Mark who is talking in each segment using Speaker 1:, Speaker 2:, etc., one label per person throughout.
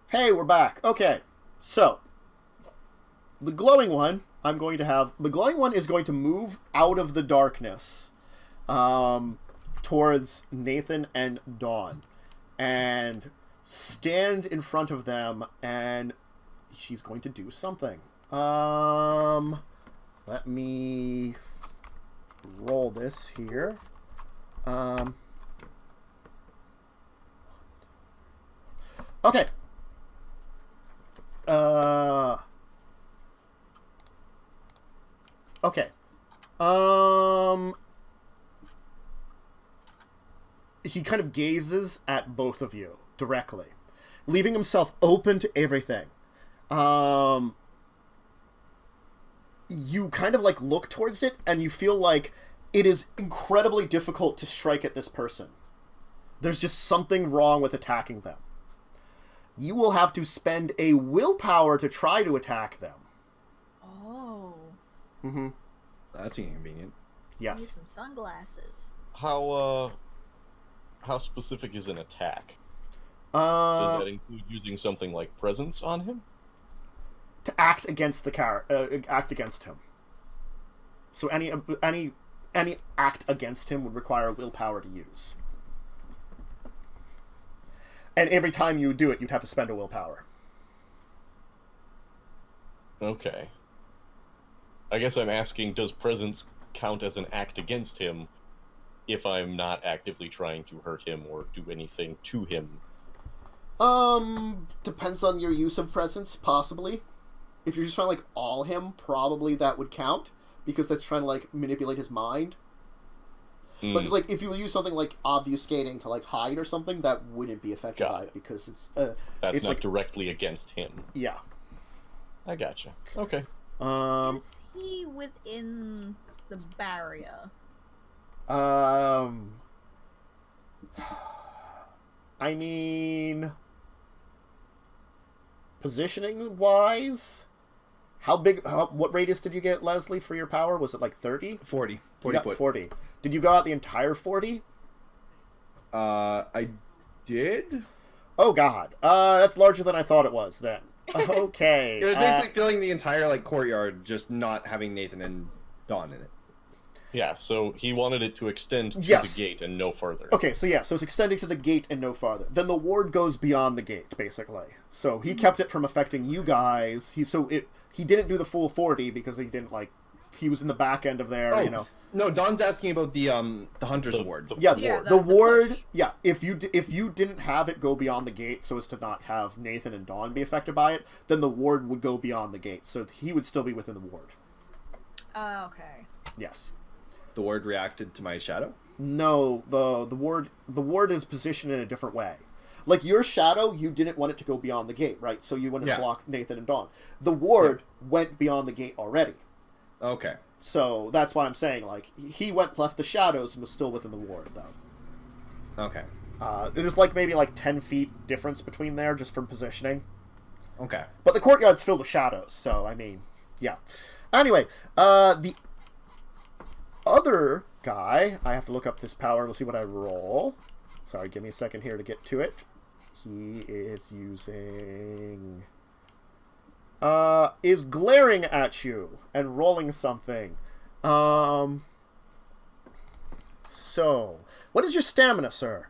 Speaker 1: Hey, we're back. Okay, so the glowing one, the glowing one is going to move out of the darkness, towards Nathan and Dawn, and stand in front of them, and she's going to do something. Let me roll this here. Okay. Okay. He kind of gazes at both of you directly, leaving himself open to everything. You kind of like look towards it, and you feel like it is incredibly difficult to strike at this person. There's just something wrong with attacking them. You will have to spend a willpower to try to attack them.
Speaker 2: Oh.
Speaker 1: Mm-hmm.
Speaker 3: That's inconvenient.
Speaker 1: Yes.
Speaker 2: Need some sunglasses.
Speaker 4: How specific is an attack? Does that include using something like presence on him?
Speaker 1: To act against the act against him. So any act against him would require willpower to use. And every time you do it, you'd have to spend a willpower.
Speaker 4: Okay. I guess I'm asking, does presence count as an act against him if I'm not actively trying to hurt him or do anything to him?
Speaker 1: Depends on your use of presence, possibly. If you're just trying to, like, awe him, probably that would count, because that's trying to, like, manipulate his mind. But, like, if you use something like obfuscating to, like, hide or something, that wouldn't be affected by it, because it's,
Speaker 4: that's
Speaker 1: it's
Speaker 4: not
Speaker 1: like,
Speaker 4: directly against him.
Speaker 1: Yeah.
Speaker 4: I gotcha. Okay.
Speaker 2: Is he within the barrier?
Speaker 1: I mean, positioning-wise, what radius did you get, Leslie, for your power? Was it like 30?
Speaker 3: 40.
Speaker 1: 40 foot. 40. Did you go out the entire 40?
Speaker 3: I did?
Speaker 1: Oh, God. That's larger than I thought it was, then. Okay.
Speaker 3: It was basically filling the entire, like, courtyard, just not having Nathan and Dawn in it.
Speaker 4: Yeah, so he wanted it to extend to
Speaker 1: Yes.
Speaker 4: the gate and no further.
Speaker 1: Okay, so yeah, so it's extending to the gate and no farther. Then the ward goes beyond the gate, basically. So he kept it from affecting you guys. He didn't do the full 40 because he didn't, like, he was in the back end of there, you know.
Speaker 3: No, Dawn's asking about the Hunter's Award.
Speaker 1: The ward. Yeah, if you didn't have it go beyond the gate so as to not have Nathan and Dawn be affected by it, then the ward would go beyond the gate, so he would still be within the ward.
Speaker 2: Okay.
Speaker 1: Yes.
Speaker 3: The ward reacted to my shadow?
Speaker 1: No, the ward is positioned in a different way. Like your shadow, you didn't want it to go beyond the gate, right? So you wouldn't block Nathan and Dawn. The ward went beyond the gate already.
Speaker 3: Okay.
Speaker 1: So that's why I'm saying, like, he left the shadows and was still within the ward, though.
Speaker 3: Okay.
Speaker 1: There's, like, maybe, like, 10 feet difference between there, just from positioning.
Speaker 3: Okay.
Speaker 1: But the courtyard's filled with shadows, so, I mean, yeah. Anyway, the other guy, I have to look up this power, we'll see what I roll. Sorry, give me a second here to get to it. He is using... is glaring at you and rolling something. So, what is your stamina, sir?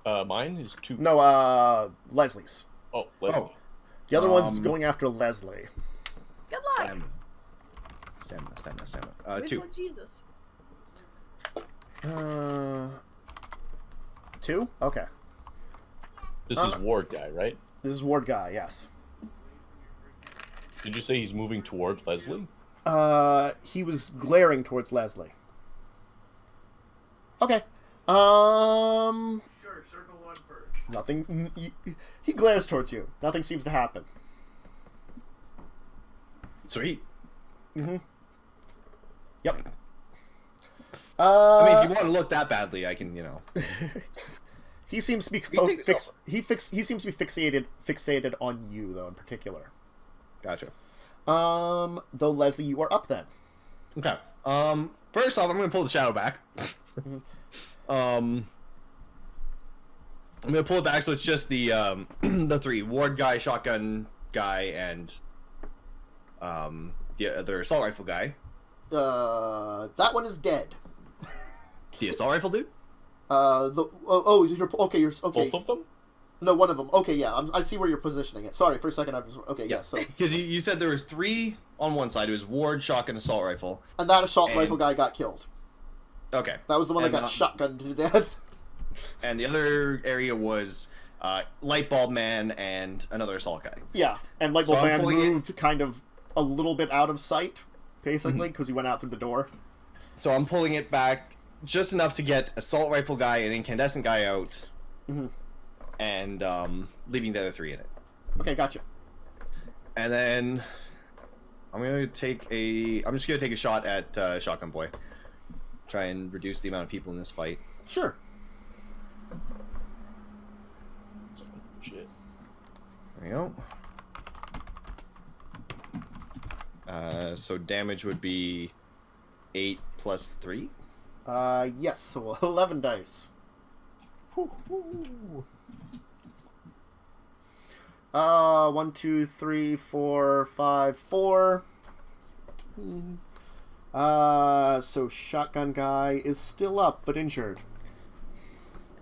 Speaker 4: Mine is 2.
Speaker 1: No, Leslie's.
Speaker 4: Oh, Leslie.
Speaker 3: Oh.
Speaker 1: The other one's going after Leslie.
Speaker 2: Good luck.
Speaker 3: Stamina. 2.
Speaker 2: With Jesus.
Speaker 1: 2? Okay.
Speaker 4: This is Ward guy, right?
Speaker 1: This is Ward guy, yes.
Speaker 4: Did you say he's moving toward Leslie?
Speaker 1: He was glaring towards Leslie. Okay.
Speaker 5: Sure, circle one first.
Speaker 1: Nothing. He glares towards you. Nothing seems to happen.
Speaker 3: Sweet.
Speaker 1: Mm-hmm. Yep.
Speaker 3: I mean, if you want to look that badly, I can, you know.
Speaker 1: He seems to be he seems to be fixated on you though in particular.
Speaker 3: Gotcha.
Speaker 1: Though Leslie, you are up then.
Speaker 3: Okay. First off, I'm going to pull the shadow back. I'm gonna pull it back so it's just the the 3 ward guy, shotgun guy, and the other assault rifle guy.
Speaker 1: That one is dead.
Speaker 3: The assault rifle dude.
Speaker 1: You're okay.
Speaker 4: Both of them?
Speaker 1: No, one of them. Okay, yeah, I see where you're positioning it. Sorry, for a second I was okay. Yeah, so
Speaker 3: because you said there was 3 on one side. It was ward, shotgun, assault rifle,
Speaker 1: and that assault rifle guy got killed.
Speaker 3: Okay,
Speaker 1: that was the one that got shotgunned to death.
Speaker 3: And the other area was light bulb man and another assault guy.
Speaker 1: Yeah, and light bulb man moved kind of a little bit out of sight, basically, because he went out through the door.
Speaker 3: So I'm pulling it back just enough to get assault rifle guy and incandescent guy out, and leaving the other 3 in it.
Speaker 1: Okay, gotcha.
Speaker 3: And then I'm just gonna take a shot at Shotgun Boy. Try and reduce the amount of people in this fight.
Speaker 1: Sure.
Speaker 4: Shit.
Speaker 3: There we go. So damage would be 8 plus 3.
Speaker 1: Yes. So 11 dice. 1, 2, 3, 4, 5, 4. So shotgun guy is still up but injured.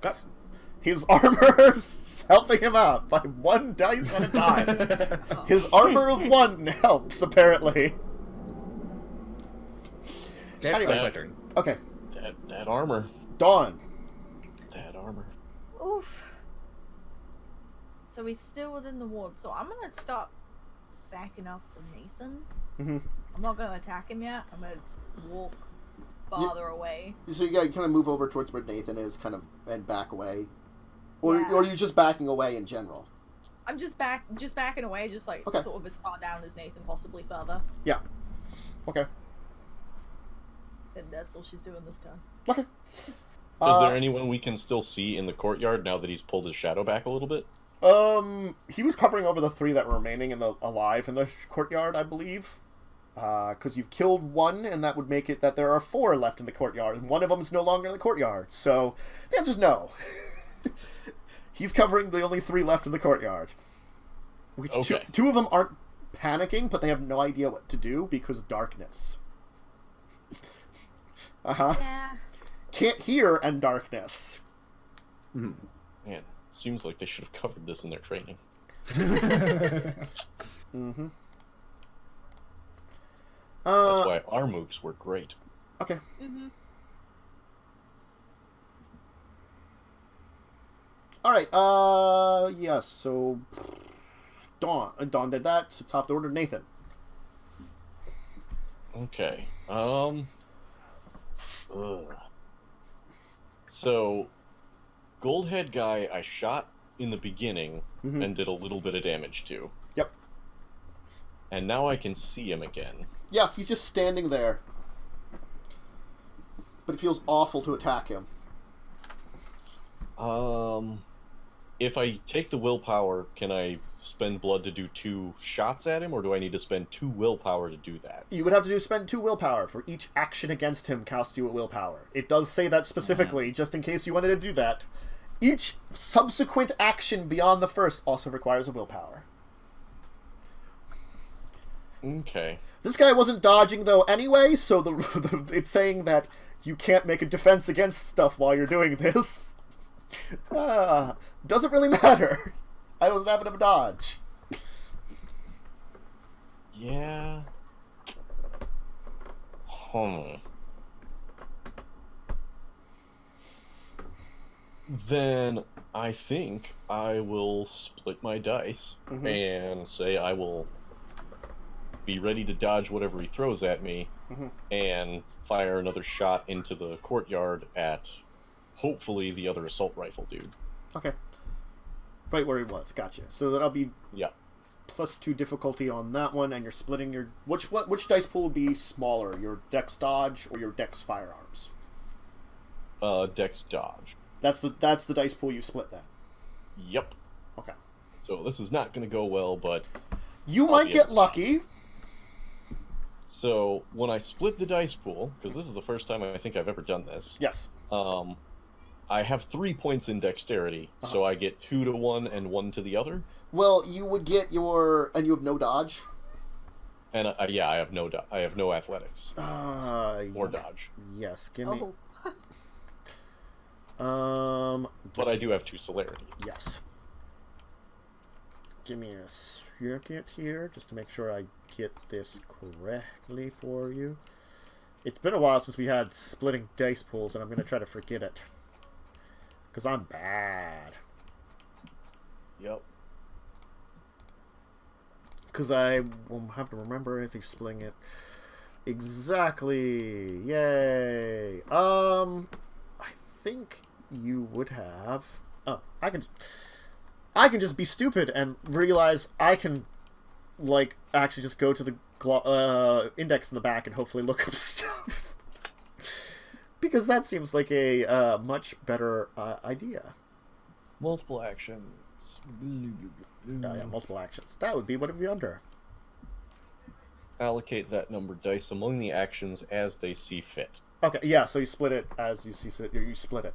Speaker 1: Got his armor helping him out by 1 dice at a time. His armor of 1 helps apparently.
Speaker 3: Anyway, that's my turn.
Speaker 1: Okay.
Speaker 4: That armor.
Speaker 1: Dawn.
Speaker 4: That armor.
Speaker 2: Oof. So he's still within the ward. So I'm gonna start backing up with Nathan. I'm not gonna attack him yet. I'm gonna walk farther away. So
Speaker 1: you gotta kind of move over towards where Nathan is, kind of, and back away, or are you just backing away in general?
Speaker 2: I'm just backing away, just like sort of as far down as Nathan, possibly further.
Speaker 1: Yeah. Okay.
Speaker 2: And that's all she's doing this turn.
Speaker 1: Okay.
Speaker 4: Is there anyone we can still see in the courtyard now that he's pulled his shadow back a little bit?
Speaker 1: He was covering over the 3 that were remaining alive in the courtyard, I believe. Because you've killed 1, and that would make it that there are 4 left in the courtyard, and 1 of them is no longer in the courtyard. So the answer's no. He's covering the only 3 left in the courtyard. Which two of them aren't panicking, but they have no idea what to do because darkness.
Speaker 2: Yeah.
Speaker 1: Can't hear and darkness.
Speaker 4: Man, seems like they should have covered this in their training. That's why our mooks were great.
Speaker 1: Okay. Alright, yes, so Dawn did that, so top of the order, Nathan.
Speaker 4: Okay. So Goldhead guy I shot in the beginning and did a little bit of damage to.
Speaker 1: Yep.
Speaker 4: And now I can see him again.
Speaker 1: Yeah, he's just standing there. But it feels awful to attack him.
Speaker 4: If I take the willpower, can I spend blood to do 2 shots at him, or do I need to spend 2 willpower to do that?
Speaker 1: You would have to spend 2 willpower. For each action against him costs you a willpower. It does say that specifically, just in case you wanted to do that. Each subsequent action beyond the first also requires a willpower.
Speaker 4: Okay.
Speaker 1: This guy wasn't dodging, though, anyway, so it's saying that you can't make a defense against stuff while you're doing this. Doesn't really matter. I wasn't having him dodge.
Speaker 4: Yeah. Then I think I will split my dice and say I will be ready to dodge whatever he throws at me and fire another shot into the courtyard at hopefully the other assault rifle dude.
Speaker 1: Okay. Right where he was. Gotcha. So that'll be +2 difficulty on that one, and you're splitting your... Which dice pool will be smaller? Your dex dodge or your dex firearms?
Speaker 4: Dex dodge.
Speaker 1: That's the dice pool you split then?
Speaker 4: Yep.
Speaker 1: Okay.
Speaker 4: So this is not going to go well, but...
Speaker 1: You might get lucky.
Speaker 4: So when I split the dice pool, because this is the first time I think I've ever done this.
Speaker 1: Yes.
Speaker 4: I have 3 points in dexterity, so I get 2 to one and 1 to the other.
Speaker 1: Well, you would get your... And you have no dodge?
Speaker 4: And yeah, I have no athletics. Or dodge.
Speaker 1: Yes, give me...
Speaker 2: Oh.
Speaker 4: But I do have 2 celerity.
Speaker 1: Yes. Give me a second here, just to make sure I get this correctly for you. It's been a while since we had splitting dice pools, and I'm going to try to forget it. Because I'm bad.
Speaker 4: Yep.
Speaker 1: Because I will have to remember if you're splitting it exactly. Yay. I think you would have... Oh, I can just be stupid and realize I can, like, actually just go to the index in the back and hopefully look up stuff. Because that seems like a much better idea.
Speaker 4: Multiple actions.
Speaker 1: Yeah, multiple actions. That would be what it would be under.
Speaker 4: Allocate that numbered dice among the actions as they see fit.
Speaker 1: Okay, yeah, so you split it as you see fit. You split it.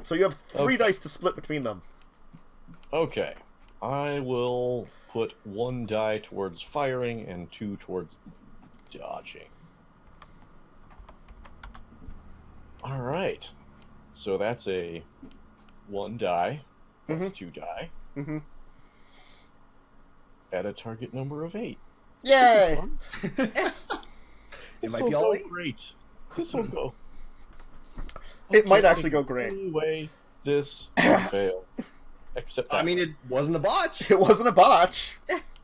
Speaker 1: So you have 3 dice to split between them.
Speaker 4: Okay. I will put 1 die towards firing and 2 towards dodging. Alright. So that's a 1 die. That's 2 die.
Speaker 1: Mm-hmm.
Speaker 4: At a target number of 8.
Speaker 1: Yay!
Speaker 3: It might be all 8.
Speaker 4: Great. This will go.
Speaker 1: It might actually go great.
Speaker 4: Anyway, this will fail. Except that
Speaker 3: I mean, it wasn't a botch.
Speaker 1: It wasn't a botch.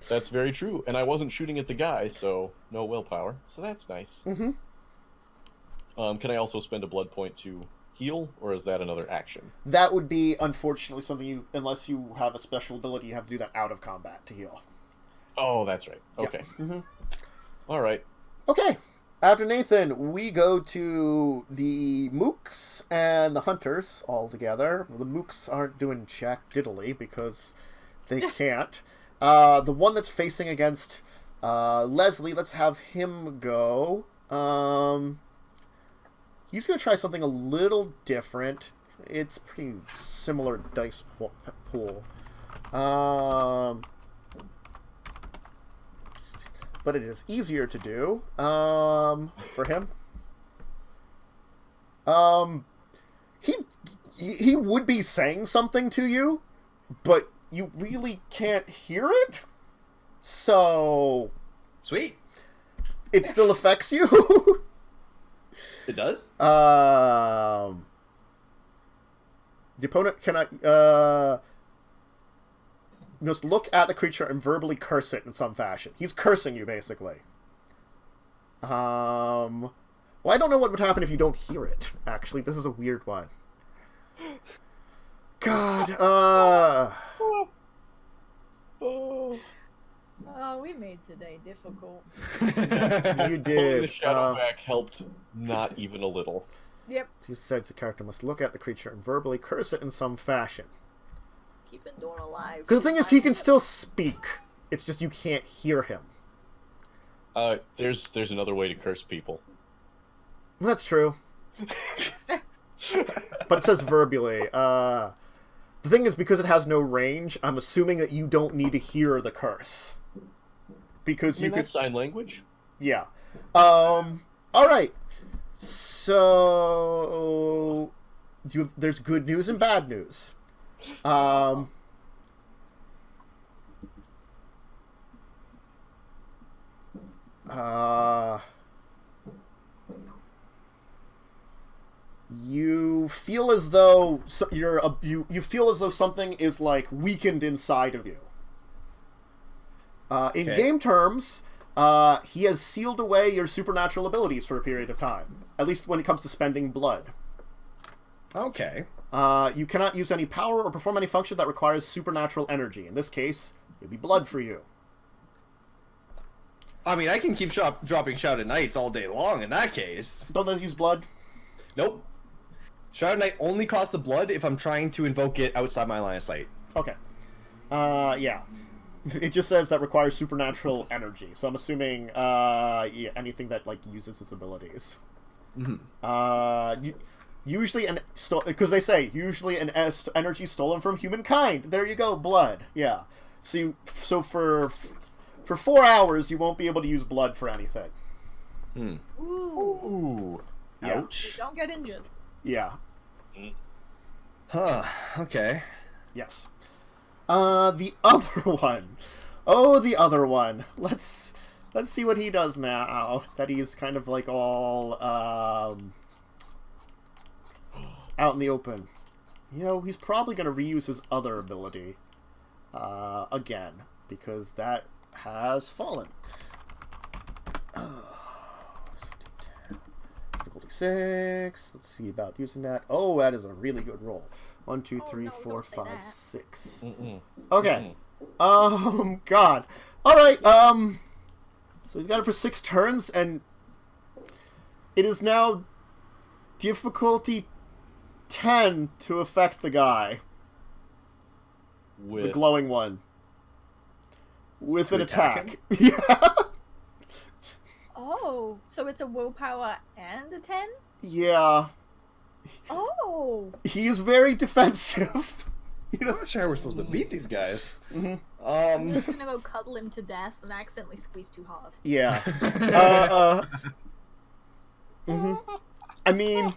Speaker 4: That's very true. And I wasn't shooting at the guy, so no willpower. So that's nice.
Speaker 1: Mm-hmm.
Speaker 4: Can I also spend a blood point to heal, or is that another action?
Speaker 1: That would be, unfortunately, something you... Unless you have a special ability, you have to do that out of combat to heal.
Speaker 4: Oh, that's right. Okay.
Speaker 1: Yeah. Mm-hmm.
Speaker 4: All right.
Speaker 1: Okay. After Nathan, we go to the mooks and the hunters all together. The mooks aren't doing jack diddly because they can't. The one that's facing against Leslie, let's have him go. He's going to try something a little different. It's pretty similar dice pool. But it is easier to do for him. He would be saying something to you, but you really can't hear it. So
Speaker 3: Sweet.
Speaker 1: it still affects you.
Speaker 3: It does?
Speaker 1: The opponent cannot must look at the creature and verbally curse it in some fashion. He's cursing you, basically. Well, I don't know what would happen if you don't hear it, actually. This is a weird one. God,
Speaker 2: Oh, we made today difficult.
Speaker 1: You
Speaker 4: Pulling
Speaker 1: did.
Speaker 4: the shadow back helped not even a little.
Speaker 2: Yep.
Speaker 1: You said the character must look at the creature and verbally curse it in some fashion.
Speaker 2: Keeping Dawn alive.
Speaker 1: Because the thing is, he can still speak. It's just you can't hear him.
Speaker 4: There's another way to curse people.
Speaker 1: That's true. But it says verbally. The thing is, because it has no range, I'm assuming that you don't need to hear the curse. Because you could...
Speaker 4: That's sign language?
Speaker 1: Yeah. Alright. So... there's good news and bad news. You feel as though you feel as though something is like weakened inside of you. In game terms, he has sealed away your supernatural abilities for a period of time. At least when it comes to spending blood.
Speaker 3: Okay.
Speaker 1: You cannot use any power or perform any function that requires supernatural energy. In this case, it'd be blood for you.
Speaker 3: I mean, I can keep dropping Shrouded Knights all day long in that case.
Speaker 1: Don't those use blood?
Speaker 3: Nope. Shrouded Knight only costs a blood if I'm trying to invoke it outside my line of sight.
Speaker 1: Okay. Yeah. It just says that requires supernatural energy, so I'm assuming yeah, anything that like uses its abilities.
Speaker 3: Mm-hmm.
Speaker 1: Usually because they say usually an energy stolen from humankind. There you go, blood. Yeah. So for 4 hours you won't be able to use blood for anything.
Speaker 2: Ooh.
Speaker 1: Yeah.
Speaker 3: Ouch.
Speaker 2: Don't get injured.
Speaker 1: Yeah.
Speaker 3: Huh. Okay.
Speaker 1: Yes. The other one. Oh, the other one. Let's see what he does now that he's kind of like all out in the open. You know, he's probably going to reuse his other ability again, because that has fallen. Difficulty 6. Let's see about using that. Oh, that is a really good roll. 1, 2, 3, 4, 5, 6. Okay. God. Alright, so he's got it for 6 turns, and it is now difficulty 10 to affect the guy. The glowing one. With an attack. Yeah.
Speaker 2: Oh, so it's a willpower and a 10?
Speaker 1: Yeah.
Speaker 2: Oh.
Speaker 1: He is very defensive.
Speaker 3: I'm not sure how we're supposed to beat these guys.
Speaker 2: I'm just gonna go cuddle him to death and accidentally squeeze too hard.
Speaker 1: Yeah. I mean,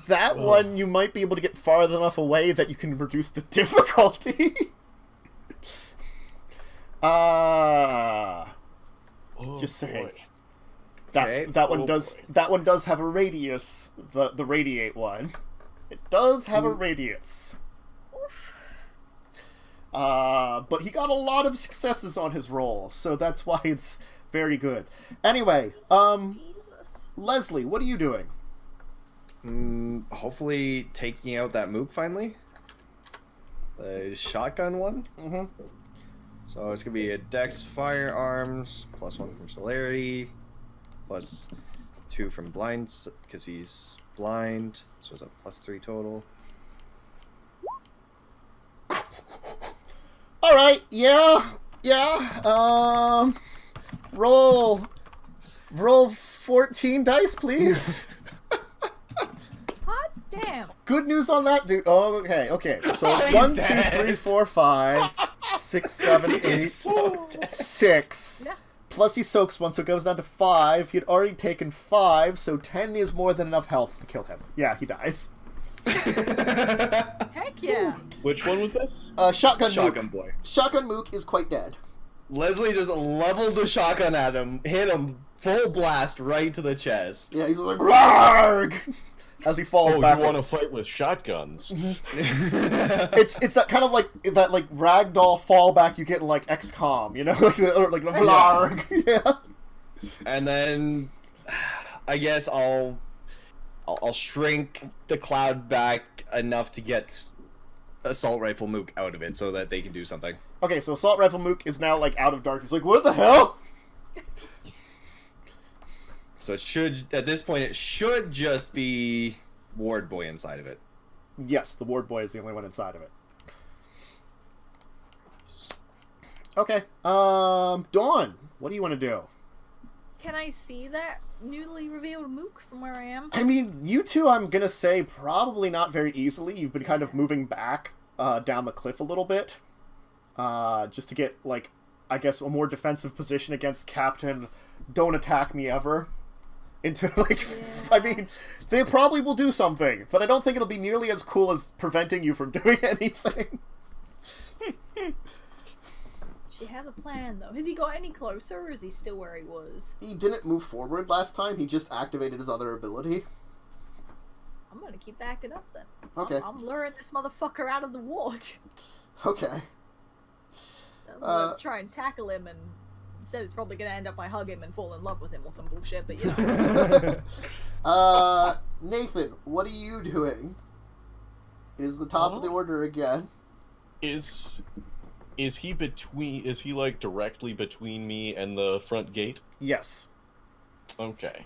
Speaker 1: that one you might be able to get far enough away that you can reduce the difficulty. Just saying.
Speaker 3: Boy.
Speaker 1: That one does have a radius. The radiate one. It does have a radius. But he got a lot of successes on his roll, so that's why it's very good. Anyway,
Speaker 2: Jesus.
Speaker 1: Leslie, what are you doing?
Speaker 3: Hopefully taking out that mook finally. The shotgun one. So it's gonna be a Dex firearms, +1 from celerity, +2 from blind, because he's blind, so it's a +3 total.
Speaker 1: Alright, yeah. Roll 14 dice, please.
Speaker 2: Hot damn.
Speaker 1: Good news on that, dude. Oh, okay. So 1, 2, 3, 4, 5, 6, 7, 8, 6.
Speaker 2: Yeah.
Speaker 1: Plus he soaks one, so it goes down to 5. He had already taken 5, so 10 is more than enough health to kill him. Yeah, he dies.
Speaker 2: Heck yeah.
Speaker 4: Which one was this?
Speaker 1: Shotgun
Speaker 3: boy.
Speaker 1: Shotgun Mook is quite dead.
Speaker 3: Leslie just leveled the shotgun at him, hit him full blast right to the chest.
Speaker 1: Yeah, he's like, "Rarg!" As he falls back.
Speaker 4: Oh, you want to fight with shotguns?
Speaker 1: It's that kind of like ragdoll fallback you get in like XCOM, you know, like "Rarg!" Yeah.
Speaker 3: And then, I guess I'll shrink the cloud back enough to get Assault Rifle Mook out of it so that they can do something.
Speaker 1: Okay, so Assault Rifle Mook is now like out of dark. He's like, "What the hell?"
Speaker 3: So it should, at this point, it should just be Ward Boy inside of it.
Speaker 1: Yes, the Ward Boy is the only one inside of it. Okay, Dawn, what do you want to do?
Speaker 2: Can I see that newly revealed mook from where I am?
Speaker 1: I mean, you two, I'm gonna say, probably not very easily. You've been kind of moving back down the cliff a little bit. Just to get, like, I guess, a more defensive position against Captain Don't Attack Me Ever. Into, like, I mean, they probably will do something, but I don't think it'll be nearly as cool as preventing you from doing anything.
Speaker 2: She has a plan, though. Has he got any closer, or is he still where he was?
Speaker 1: He didn't move forward last time, he just activated his other ability.
Speaker 2: I'm gonna keep backing up, then.
Speaker 1: Okay.
Speaker 2: I'm luring this motherfucker out of the ward.
Speaker 1: Okay.
Speaker 2: I'm gonna try and tackle him, and instead it's probably gonna end up I hug him and fall in love with him or some bullshit, but you know.
Speaker 1: Nathan, what are you doing? It is the top of the order again.
Speaker 4: Is he like directly between me and the front gate?
Speaker 1: Yes.
Speaker 4: Okay.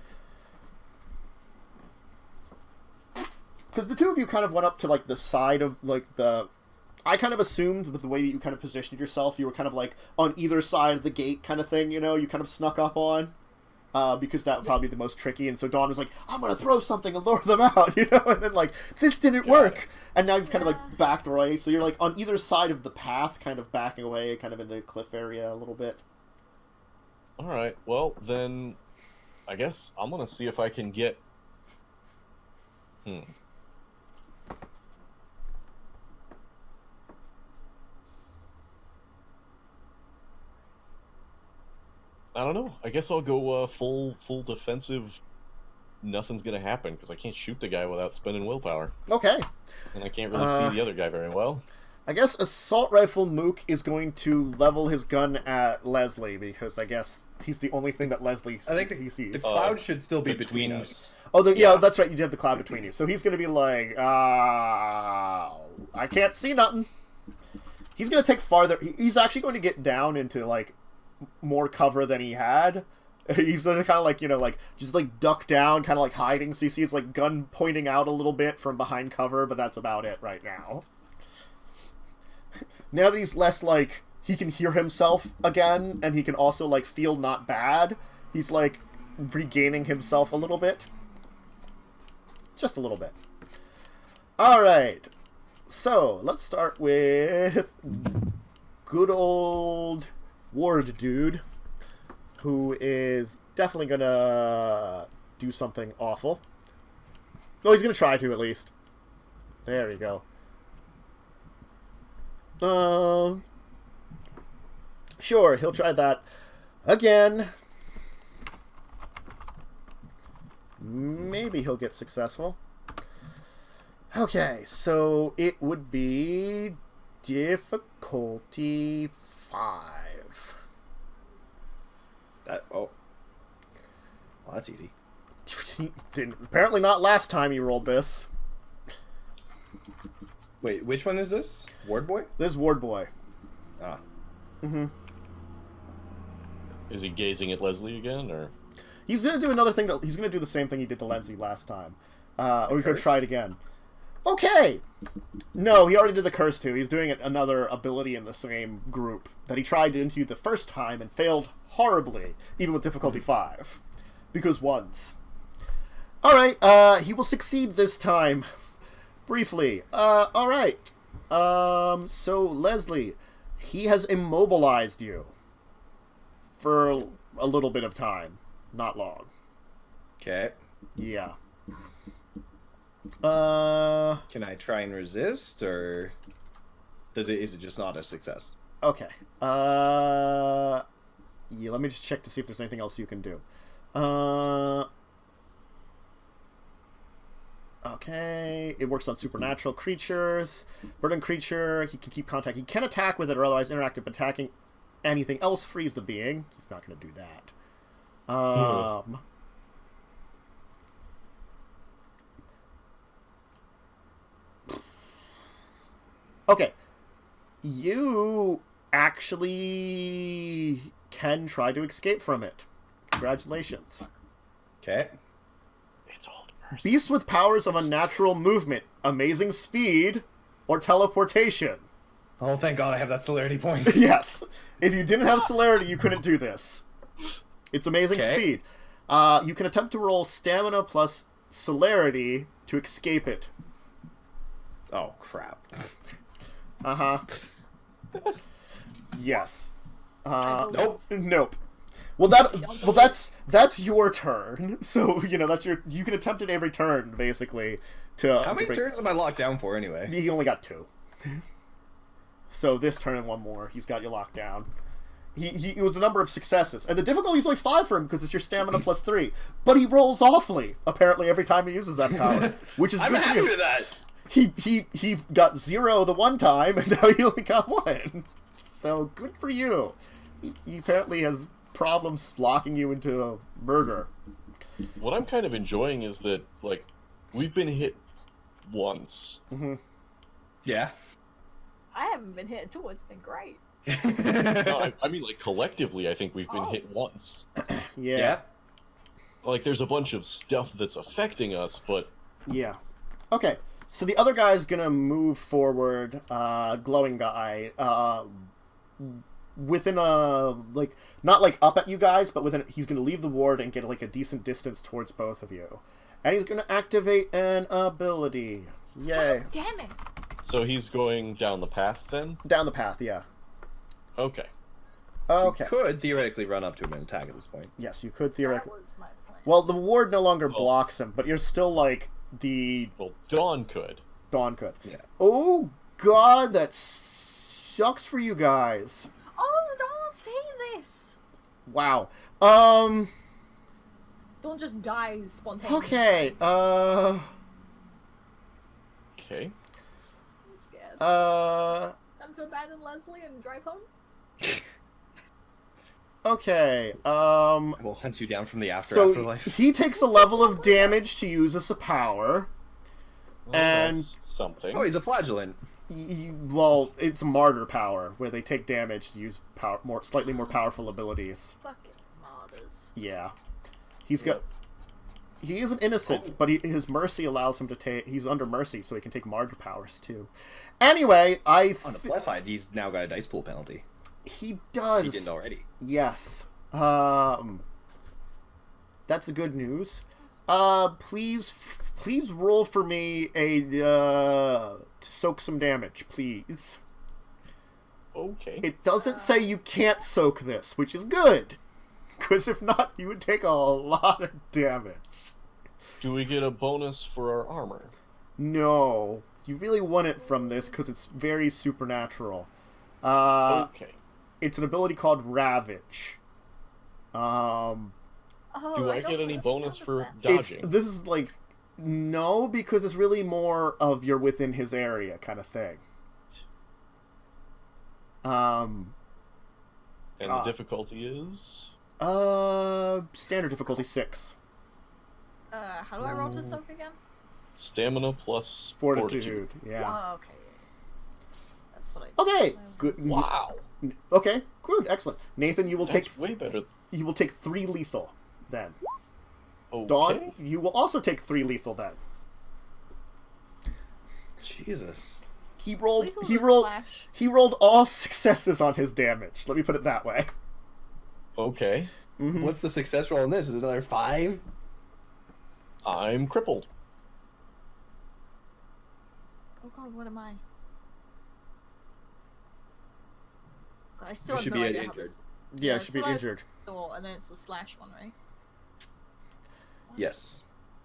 Speaker 1: Because the two of you kind of went up to, like, the side of, like, the... I kind of assumed with the way that you kind of positioned yourself, you were kind of, like, on either side of the gate kind of thing, you know? You kind of snuck up on. because that would probably be the most tricky. And so Dawn was like, I'm going to throw something and lure them out, you know? And then, like, this didn't work. And now you've kind of, like, backed away. So you're, like, on either side of the path, kind of backing away, kind of in the cliff area a little bit.
Speaker 4: Alright, well, then I guess I'm going to see if I can get... I don't know. I guess I'll go full defensive. Nothing's gonna happen because I can't shoot the guy without spending willpower.
Speaker 1: Okay.
Speaker 4: And I can't really see the other guy very well.
Speaker 1: I guess Assault Rifle Mook is going to level his gun at Leslie because I guess he's the only thing that Leslie he sees.
Speaker 3: The cloud should still be between us.
Speaker 1: Oh, yeah, that's right. You have the cloud between you. So he's going to be like, I can't see nothing. He's going to take farther. He's actually going to get down into, like, more cover than he had. He's going to kind of, like, you know, like, just, like, duck down, kind of, like, hiding. So you see his, like, gun pointing out a little bit from behind cover, but that's about it right now. Now that he's less, like, he can hear himself again, and he can also, like, feel not bad, he's, like, regaining himself a little bit. Just a little bit. Alright. So, let's start with good old WoD dude, who is definitely gonna do something awful. No, he's gonna try to, at least. There you go. Sure, he'll try that again. Maybe he'll get successful. Okay, so it would be difficulty 5.
Speaker 3: Well, that's easy.
Speaker 1: Apparently not last time he rolled this.
Speaker 3: Wait, which one is this? WoD Boy?
Speaker 1: This is WoD Boy.
Speaker 3: Ah.
Speaker 4: Is he gazing at Leslie again, or? He's
Speaker 1: gonna do another thing. He's gonna do the same thing he did to Lenzi last time. Or he's gonna try it again. Okay. No, he already did the curse too. He's doing another ability in the same group that he tried into the first time and failed horribly, even with difficulty 5, because once. All right. He will succeed this time. Briefly. All right. So Leslie, he has immobilized you for a little bit of time. Not long.
Speaker 3: Okay.
Speaker 1: Yeah.
Speaker 3: Can I try and resist, or is it just not a success?
Speaker 1: Okay. Yeah, let me just check to see if there's anything else you can do. Okay. It works on supernatural creatures. Burden creature, he can keep contact. He can attack with it or otherwise interact if attacking anything else frees the being. He's not going to do that. Okay. You actually can try to escape from it. Congratulations.
Speaker 3: Okay.
Speaker 4: It's old person.
Speaker 1: Beast with powers of unnatural movement, amazing speed, or teleportation.
Speaker 3: Oh, thank God I have that celerity point.
Speaker 1: Yes. If you didn't have celerity, you couldn't do this. It's amazing speed. You can attempt to roll stamina plus celerity to escape it.
Speaker 3: Oh, crap.
Speaker 1: Uh-huh. Yes.
Speaker 3: Nope.
Speaker 1: Nope. Well, that's your turn. So, you know, you can attempt it every turn, basically.
Speaker 3: How many turns am I locked down for, anyway?
Speaker 1: He only got 2. So this turn and one more, he's got you locked down. It was a number of successes. And the difficulty is only 5 for him, because it's your stamina plus 3. But he rolls awfully, apparently, every time he uses that power. Which is
Speaker 3: I'm
Speaker 1: good for
Speaker 3: happy
Speaker 1: you.
Speaker 3: with that.
Speaker 1: He got 0 the one time, and now he only got 1. So, good for you. He apparently has problems locking you into a burger.
Speaker 4: What I'm kind of enjoying is that, like, we've been hit once.
Speaker 1: Mm-hmm.
Speaker 3: Yeah.
Speaker 2: I haven't been hit at all. It's been great.
Speaker 4: No, I mean, like, collectively, I think we've been hit once.
Speaker 1: Yeah.
Speaker 4: Like, there's a bunch of stuff that's affecting us, but...
Speaker 1: Yeah. Okay. So the other guy's gonna move forward, glowing guy, within a like not like up at you guys, but within he's gonna leave the ward and get like a decent distance towards both of you, and he's gonna activate an ability. Yay!
Speaker 2: God damn it!
Speaker 4: So he's going down the path then?
Speaker 1: Down the path, yeah.
Speaker 4: Okay.
Speaker 1: Okay.
Speaker 3: You could theoretically run up to him and attack at this point.
Speaker 1: Yes, you could
Speaker 2: That
Speaker 1: theoretically.
Speaker 2: was my plan.
Speaker 1: Well, the ward no longer blocks him, but you're still like the
Speaker 4: Well, Dawn could.
Speaker 1: Dawn could.
Speaker 3: Yeah.
Speaker 1: Oh God, that sucks for you guys.
Speaker 2: Oh, don't say this!
Speaker 1: Wow.
Speaker 2: Don't just die spontaneously.
Speaker 1: Okay.
Speaker 4: Okay.
Speaker 2: I'm scared.
Speaker 1: Uh.
Speaker 2: I'm to abandon Leslie and drive home?
Speaker 1: Okay.
Speaker 3: We'll hunt you down from the
Speaker 1: So
Speaker 3: afterlife.
Speaker 1: he takes a level of damage to use as a power.
Speaker 4: Well,
Speaker 1: And-
Speaker 4: that's something.
Speaker 3: Oh, he's a flagellant.
Speaker 1: Well, it's martyr power, where they take damage to use slightly more powerful abilities.
Speaker 2: Fucking martyrs.
Speaker 1: Yeah. He's got... He isn't innocent, but his mercy allows him to take... He's under mercy, so he can take martyr powers, too. Anyway,
Speaker 3: On the plus side, he's now got a dice pool penalty.
Speaker 1: He does.
Speaker 3: He didn't already.
Speaker 1: Yes. That's the good news. Please roll for me a, to soak some damage, please.
Speaker 4: Okay.
Speaker 1: It doesn't say you can't soak this, which is good. Because if not, you would take a lot of damage.
Speaker 4: Do we get a bonus for our armor?
Speaker 1: No. You really want it from this because it's very supernatural.
Speaker 4: Okay.
Speaker 1: It's an ability called Ravage.
Speaker 2: Oh,
Speaker 4: Do I
Speaker 2: don't
Speaker 4: get any
Speaker 2: like the
Speaker 4: bonus
Speaker 2: sound
Speaker 4: for
Speaker 2: of that.
Speaker 4: dodging?
Speaker 1: This is like... No, because it's really more of you're within his area kind of thing.
Speaker 4: And the difficulty is?
Speaker 1: Standard difficulty 6.
Speaker 2: How do I roll to soak again?
Speaker 4: Stamina plus
Speaker 1: Fortitude. Yeah.
Speaker 2: Oh, okay. That's what I...
Speaker 1: Okay. Good.
Speaker 4: Wow.
Speaker 1: Okay. Good. Excellent. Nathan, you will
Speaker 4: That's
Speaker 1: take
Speaker 4: way better.
Speaker 1: you will take 3 lethal then.
Speaker 4: Okay.
Speaker 1: Dawn, you will also take 3 lethal then.
Speaker 3: Jesus.
Speaker 1: He rolled.
Speaker 2: Lethal
Speaker 1: He
Speaker 2: or
Speaker 1: rolled.
Speaker 2: slash?
Speaker 1: He rolled all successes on his damage. Let me put it that way.
Speaker 4: Okay.
Speaker 1: Mhm.
Speaker 3: What's the success roll in this? Is it another 5?
Speaker 4: I'm crippled.
Speaker 2: Oh god, what am I? God, I still
Speaker 3: You
Speaker 2: have
Speaker 3: should
Speaker 2: no
Speaker 3: be
Speaker 2: idea how
Speaker 3: injured.
Speaker 2: this...
Speaker 1: Yeah,
Speaker 2: Yeah,
Speaker 1: should be
Speaker 2: that's what I-
Speaker 1: injured.
Speaker 2: Oh, and then it's the slash one, right?
Speaker 3: Yes.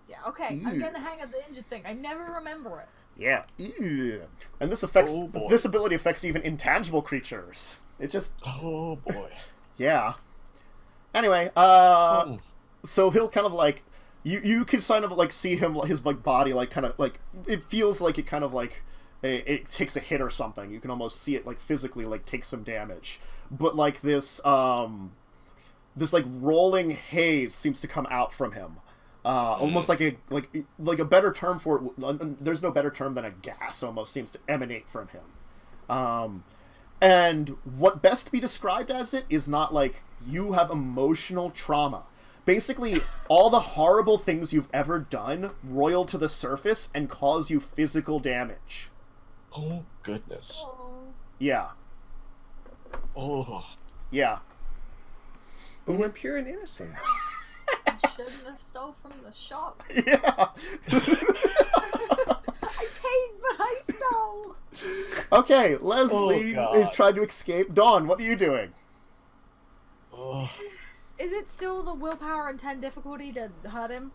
Speaker 2: Yeah, okay.
Speaker 1: Ew.
Speaker 2: I'm getting the hang of the injured thing. I never remember it.
Speaker 1: Yeah. Ew. And this affects.
Speaker 4: Oh, boy.
Speaker 1: This ability affects even intangible creatures. It just.
Speaker 4: Oh boy.
Speaker 1: Yeah. Anyway,
Speaker 4: Oh.
Speaker 1: so he'll kind of like you can kind of like see him his like body like kind of like it feels like it kind of like it takes a hit or something. You can almost see it like physically like take some damage, but like this like rolling haze seems to come out from him, almost like a better term for it. There's no better term than a gas. Almost seems to emanate from him. And what best to be described as it is not like you have emotional trauma. Basically, all the horrible things you've ever done roil to the surface and cause you physical damage.
Speaker 4: Oh goodness.
Speaker 2: Oh.
Speaker 1: Yeah.
Speaker 4: Oh.
Speaker 1: Yeah.
Speaker 3: But we're pure and innocent.
Speaker 2: I shouldn't have stole from the shop.
Speaker 1: Yeah.
Speaker 2: I paid, but I stole.
Speaker 1: Okay, Leslie
Speaker 4: God.
Speaker 1: is trying to escape. Dawn, what are you doing?
Speaker 4: Oh.
Speaker 2: Is it still the willpower and 10 difficulty to hurt him?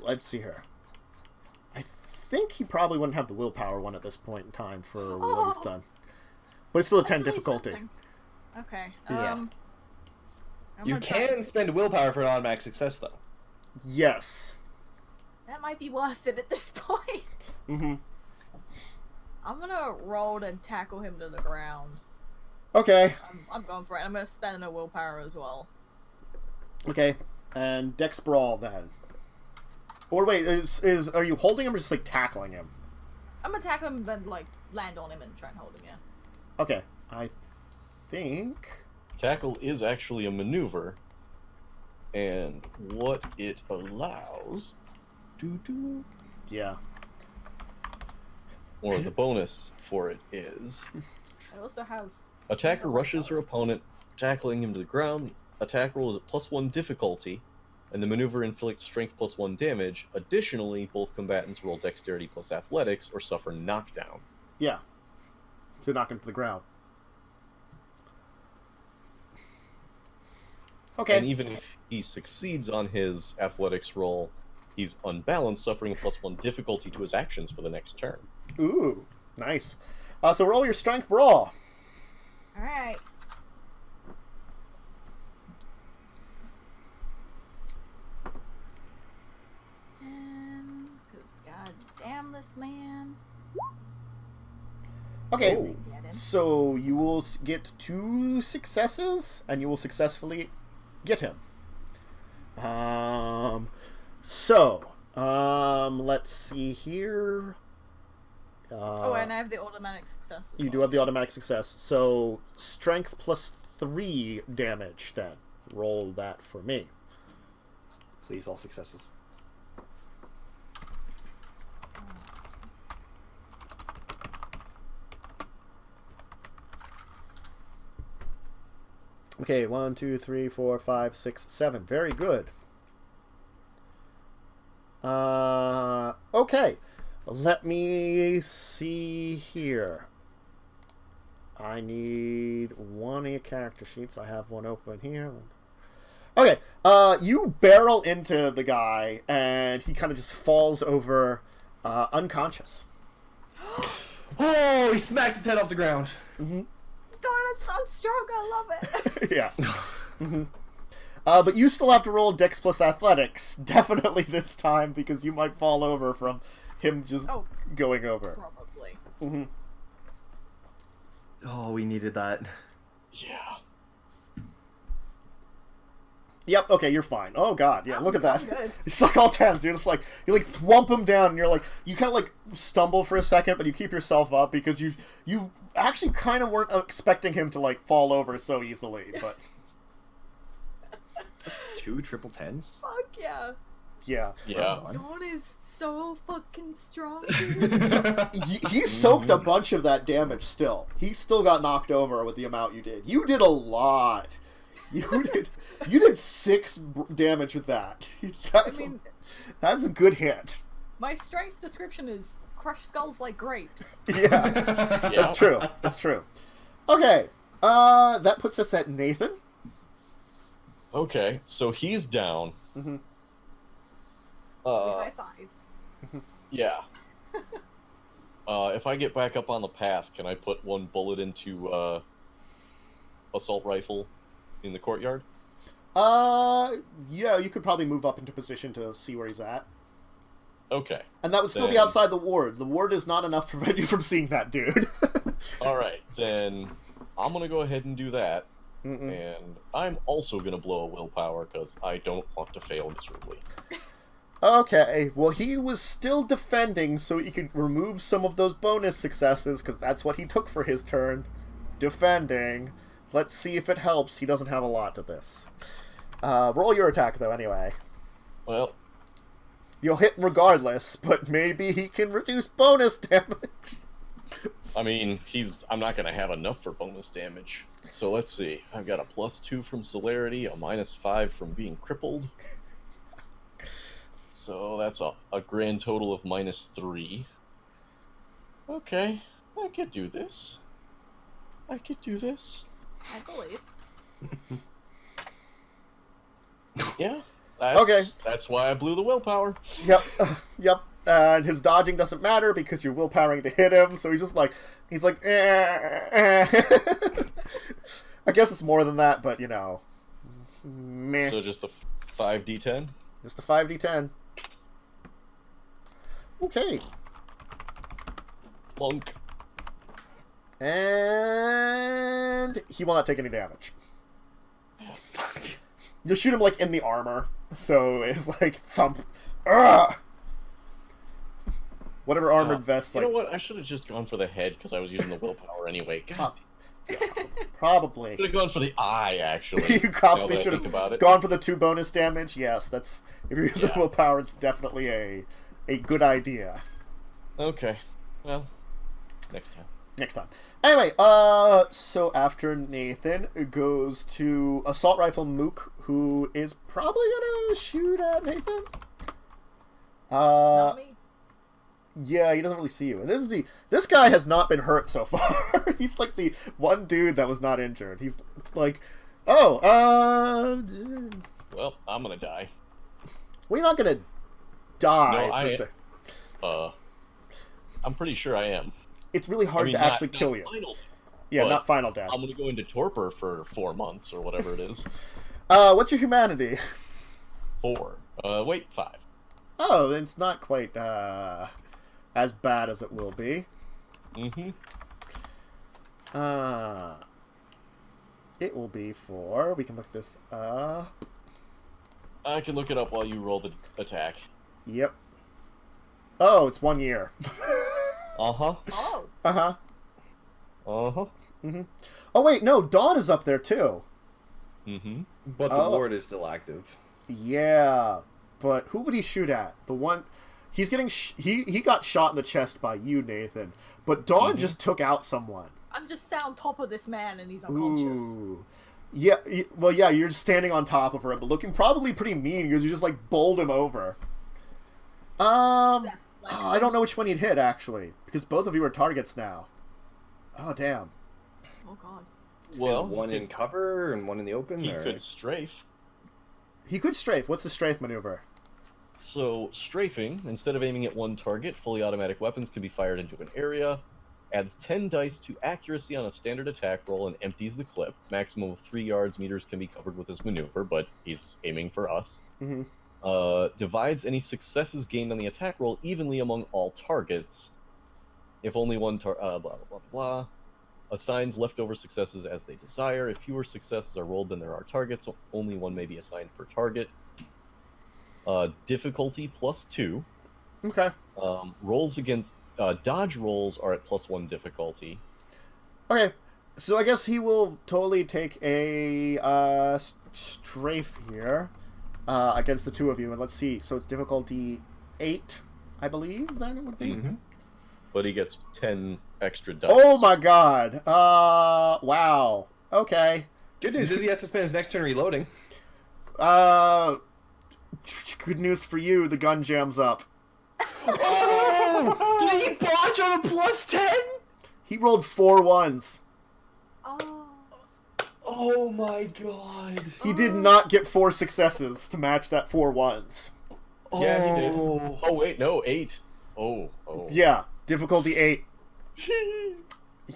Speaker 1: Let's see here. I think he probably wouldn't have the willpower one at this point in time for what he's done. But it's still a 10
Speaker 2: That's at least
Speaker 1: difficulty.
Speaker 2: something. Okay.
Speaker 3: Yeah.
Speaker 2: I'm
Speaker 3: You
Speaker 2: gonna try-
Speaker 3: can spend willpower for an automatic success, though.
Speaker 1: Yes.
Speaker 2: That might be worth it at this point.
Speaker 1: Mm-hmm.
Speaker 2: I'm gonna roll and tackle him to the ground.
Speaker 1: Okay.
Speaker 2: I'm going for it. I'm gonna spend a willpower as well.
Speaker 1: Okay. And Dex Brawl then. Or wait, are you holding him or just like tackling him?
Speaker 2: I'm gonna tackle him, then like land on him and try and hold him. Yeah.
Speaker 1: Okay. I think.
Speaker 4: Tackle is actually a maneuver, and what it allows.
Speaker 1: Yeah.
Speaker 4: or the bonus for it is...
Speaker 2: I also have...
Speaker 4: Attacker rushes her opponent, tackling him to the ground. Attack roll is at +1 difficulty, and the maneuver inflicts strength +1 damage. Additionally, both combatants roll dexterity plus athletics or suffer knockdown.
Speaker 1: Yeah. To knock him to the ground. Okay.
Speaker 4: And even if he succeeds on his athletics roll, he's unbalanced, suffering a +1 difficulty to his actions for the next turn.
Speaker 1: Ooh, nice. So roll your strength brawl.
Speaker 2: Alright. Because god damn this man.
Speaker 1: Okay,
Speaker 4: Oh.
Speaker 1: so you will get 2 successes, and you will successfully get him. Let's see here.
Speaker 2: And I have the automatic success as
Speaker 1: You do
Speaker 2: well.
Speaker 1: have the automatic success. So, strength +3 damage, then. Roll that for me.
Speaker 3: Please, all successes.
Speaker 1: Okay, 1, 2, 3, 4, 5, 6, 7. Very good. Okay. Let me see here. I need one of your character sheets. I have one open here. Okay, you barrel into the guy, and he kind of just falls over, unconscious.
Speaker 3: Oh, he smacked his head off the ground.
Speaker 1: Mm-hmm.
Speaker 2: Darn, it's so strong, I love it.
Speaker 1: Yeah. Mm-hmm. But you still have to roll Dex plus Athletics, definitely this time, because you might fall over from him just going over.
Speaker 2: Probably.
Speaker 1: Mm-hmm.
Speaker 3: Oh, we needed that.
Speaker 4: Yeah.
Speaker 1: Yep, okay, you're fine. Oh god, yeah, look at that.
Speaker 2: Good.
Speaker 1: It's like all tens. You're just like, you like thwump him down, and you're like, you kind of like stumble for a second, but you keep yourself up because you actually kind of weren't expecting him to like fall over so easily, but...
Speaker 3: That's 2 triple 10s.
Speaker 2: Fuck yeah.
Speaker 1: Yeah.
Speaker 4: Yeah.
Speaker 2: Dawn is so fucking strong.
Speaker 1: He soaked a bunch of that damage still. He still got knocked over with the amount you did. You did a lot. You did 6 damage with that. That's a good hit.
Speaker 2: My strength description is crush skulls like grapes.
Speaker 1: Yeah. That's true. That's true. Okay. That puts us at Nathan.
Speaker 4: Okay, so he's down.
Speaker 1: Mm-hmm.
Speaker 2: High five.
Speaker 4: Yeah. If I get back up on the path, can I put 1 bullet into assault rifle in the courtyard?
Speaker 1: Yeah, you could probably move up into position to see where he's at.
Speaker 4: Okay.
Speaker 1: And that would still be outside the ward. The ward is not enough to prevent you from seeing that dude.
Speaker 4: Alright, then I'm gonna go ahead and do that.
Speaker 1: Mm-mm.
Speaker 4: And I'm also gonna blow a willpower, because I don't want to fail miserably.
Speaker 1: Okay, well, he was still defending, so he could remove some of those bonus successes, because that's what he took for his turn. Defending. Let's see if it helps. He doesn't have a lot to this. Roll your attack, though, anyway.
Speaker 4: Well...
Speaker 1: You'll hit regardless, but maybe he can reduce bonus damage.
Speaker 4: I mean, I'm not gonna have enough for bonus damage. So let's see. I've got a +2 from celerity, a -5 from being crippled. So that's a grand total of -3. Okay, I could do this. I could do this.
Speaker 2: I believe.
Speaker 4: Yeah.
Speaker 1: Okay.
Speaker 4: That's why I blew the willpower.
Speaker 1: Yep, yep. And his dodging doesn't matter because you're willpowering to hit him, so he's like, I guess it's more than that, but, you know. Meh.
Speaker 4: So just the 5d10?
Speaker 1: Just the 5d10. Okay.
Speaker 4: Monk.
Speaker 1: And he will not take any damage. You'll shoot him, like, in the armor. So it's like, thump. Ugh! Whatever armored vest,
Speaker 4: You
Speaker 1: like...
Speaker 4: know what? I should have just gone for the head, because I was using the willpower anyway. God.
Speaker 1: Yeah, probably.
Speaker 4: Should have gone for the eye, actually.
Speaker 1: You probably
Speaker 4: now that I
Speaker 1: should
Speaker 4: think
Speaker 1: have
Speaker 4: about it.
Speaker 1: gone for the 2 bonus damage. Yes, that's... If you're using willpower, it's definitely a good idea.
Speaker 4: Okay. Well, Next time.
Speaker 1: Next time. Anyway, so after Nathan, it goes to Assault Rifle Mook, who is probably gonna shoot at Nathan.
Speaker 2: It's not me.
Speaker 1: Yeah, he doesn't really see you. And this guy has not been hurt so far. He's like the one dude that was not injured. He's like, oh,
Speaker 4: well, I'm gonna die.
Speaker 1: We're not gonna die.
Speaker 4: No,
Speaker 1: per se.
Speaker 4: I'm pretty sure I am.
Speaker 1: It's really hard to actually kill you.
Speaker 4: Final,
Speaker 1: yeah, not final death.
Speaker 4: I'm gonna go into torpor for 4 months or whatever it is.
Speaker 1: What's your humanity?
Speaker 4: 4. Wait, 5.
Speaker 1: Oh, it's not quite as bad as it will be.
Speaker 4: Mm-hmm.
Speaker 1: It will be 4. We can look this up.
Speaker 4: I can look it up while you roll the attack.
Speaker 1: Yep. Oh, it's 1 year.
Speaker 4: Uh-huh.
Speaker 2: Oh.
Speaker 1: Uh-huh.
Speaker 4: Uh-huh.
Speaker 1: Mm-hmm. Oh, wait, no, Dawn is up there, too.
Speaker 4: Mm-hmm.
Speaker 3: But the ward is still active.
Speaker 1: Yeah, but who would he shoot at? The one... He's getting... He got shot in the chest by you, Nathan. But Dawn just took out someone.
Speaker 2: I'm just sat on top of this man and he's unconscious.
Speaker 1: Ooh. Yeah, well, yeah, you're just standing on top of her, but looking probably pretty mean because you just, like, bowled him over. I don't know which one you'd hit, actually, because both of you are targets now. Oh, damn.
Speaker 2: Oh, God.
Speaker 3: Well, is one in cover and one in the open?
Speaker 4: He could strafe.
Speaker 1: He could strafe. What's the strafe maneuver?
Speaker 4: So, strafing, instead of aiming at one target, fully automatic weapons can be fired into an area, adds 10 dice to accuracy on a standard attack roll, and empties the clip. Maximum of 3 yards meters can be covered with this maneuver, but he's aiming for us.
Speaker 1: Mm-hmm.
Speaker 4: Divides any successes gained on the attack roll evenly among all targets. If only one blah, blah, blah, blah. Assigns leftover successes as they desire. If fewer successes are rolled than there are targets, only one may be assigned per target. Difficulty +2.
Speaker 1: Okay.
Speaker 4: Rolls against... dodge rolls are at +1 difficulty.
Speaker 1: Okay, so I guess he will totally take a strafe here against the two of you, and let's see. So it's difficulty 8, I believe. Then it would be.
Speaker 4: Mm-hmm. But he gets 10 extra dice.
Speaker 1: Oh my God! Wow. Okay.
Speaker 3: Good news is he has to spend his next turn reloading.
Speaker 1: Good news for you. The gun jams up.
Speaker 3: Oh! Did he botch on a +10?
Speaker 1: He rolled 4 1s.
Speaker 2: Oh.
Speaker 3: Oh my God.
Speaker 1: He did not get 4 successes to match that 4 1s.
Speaker 4: Yeah, he did. Oh, wait, no, 8. Oh.
Speaker 1: Yeah, difficulty 8.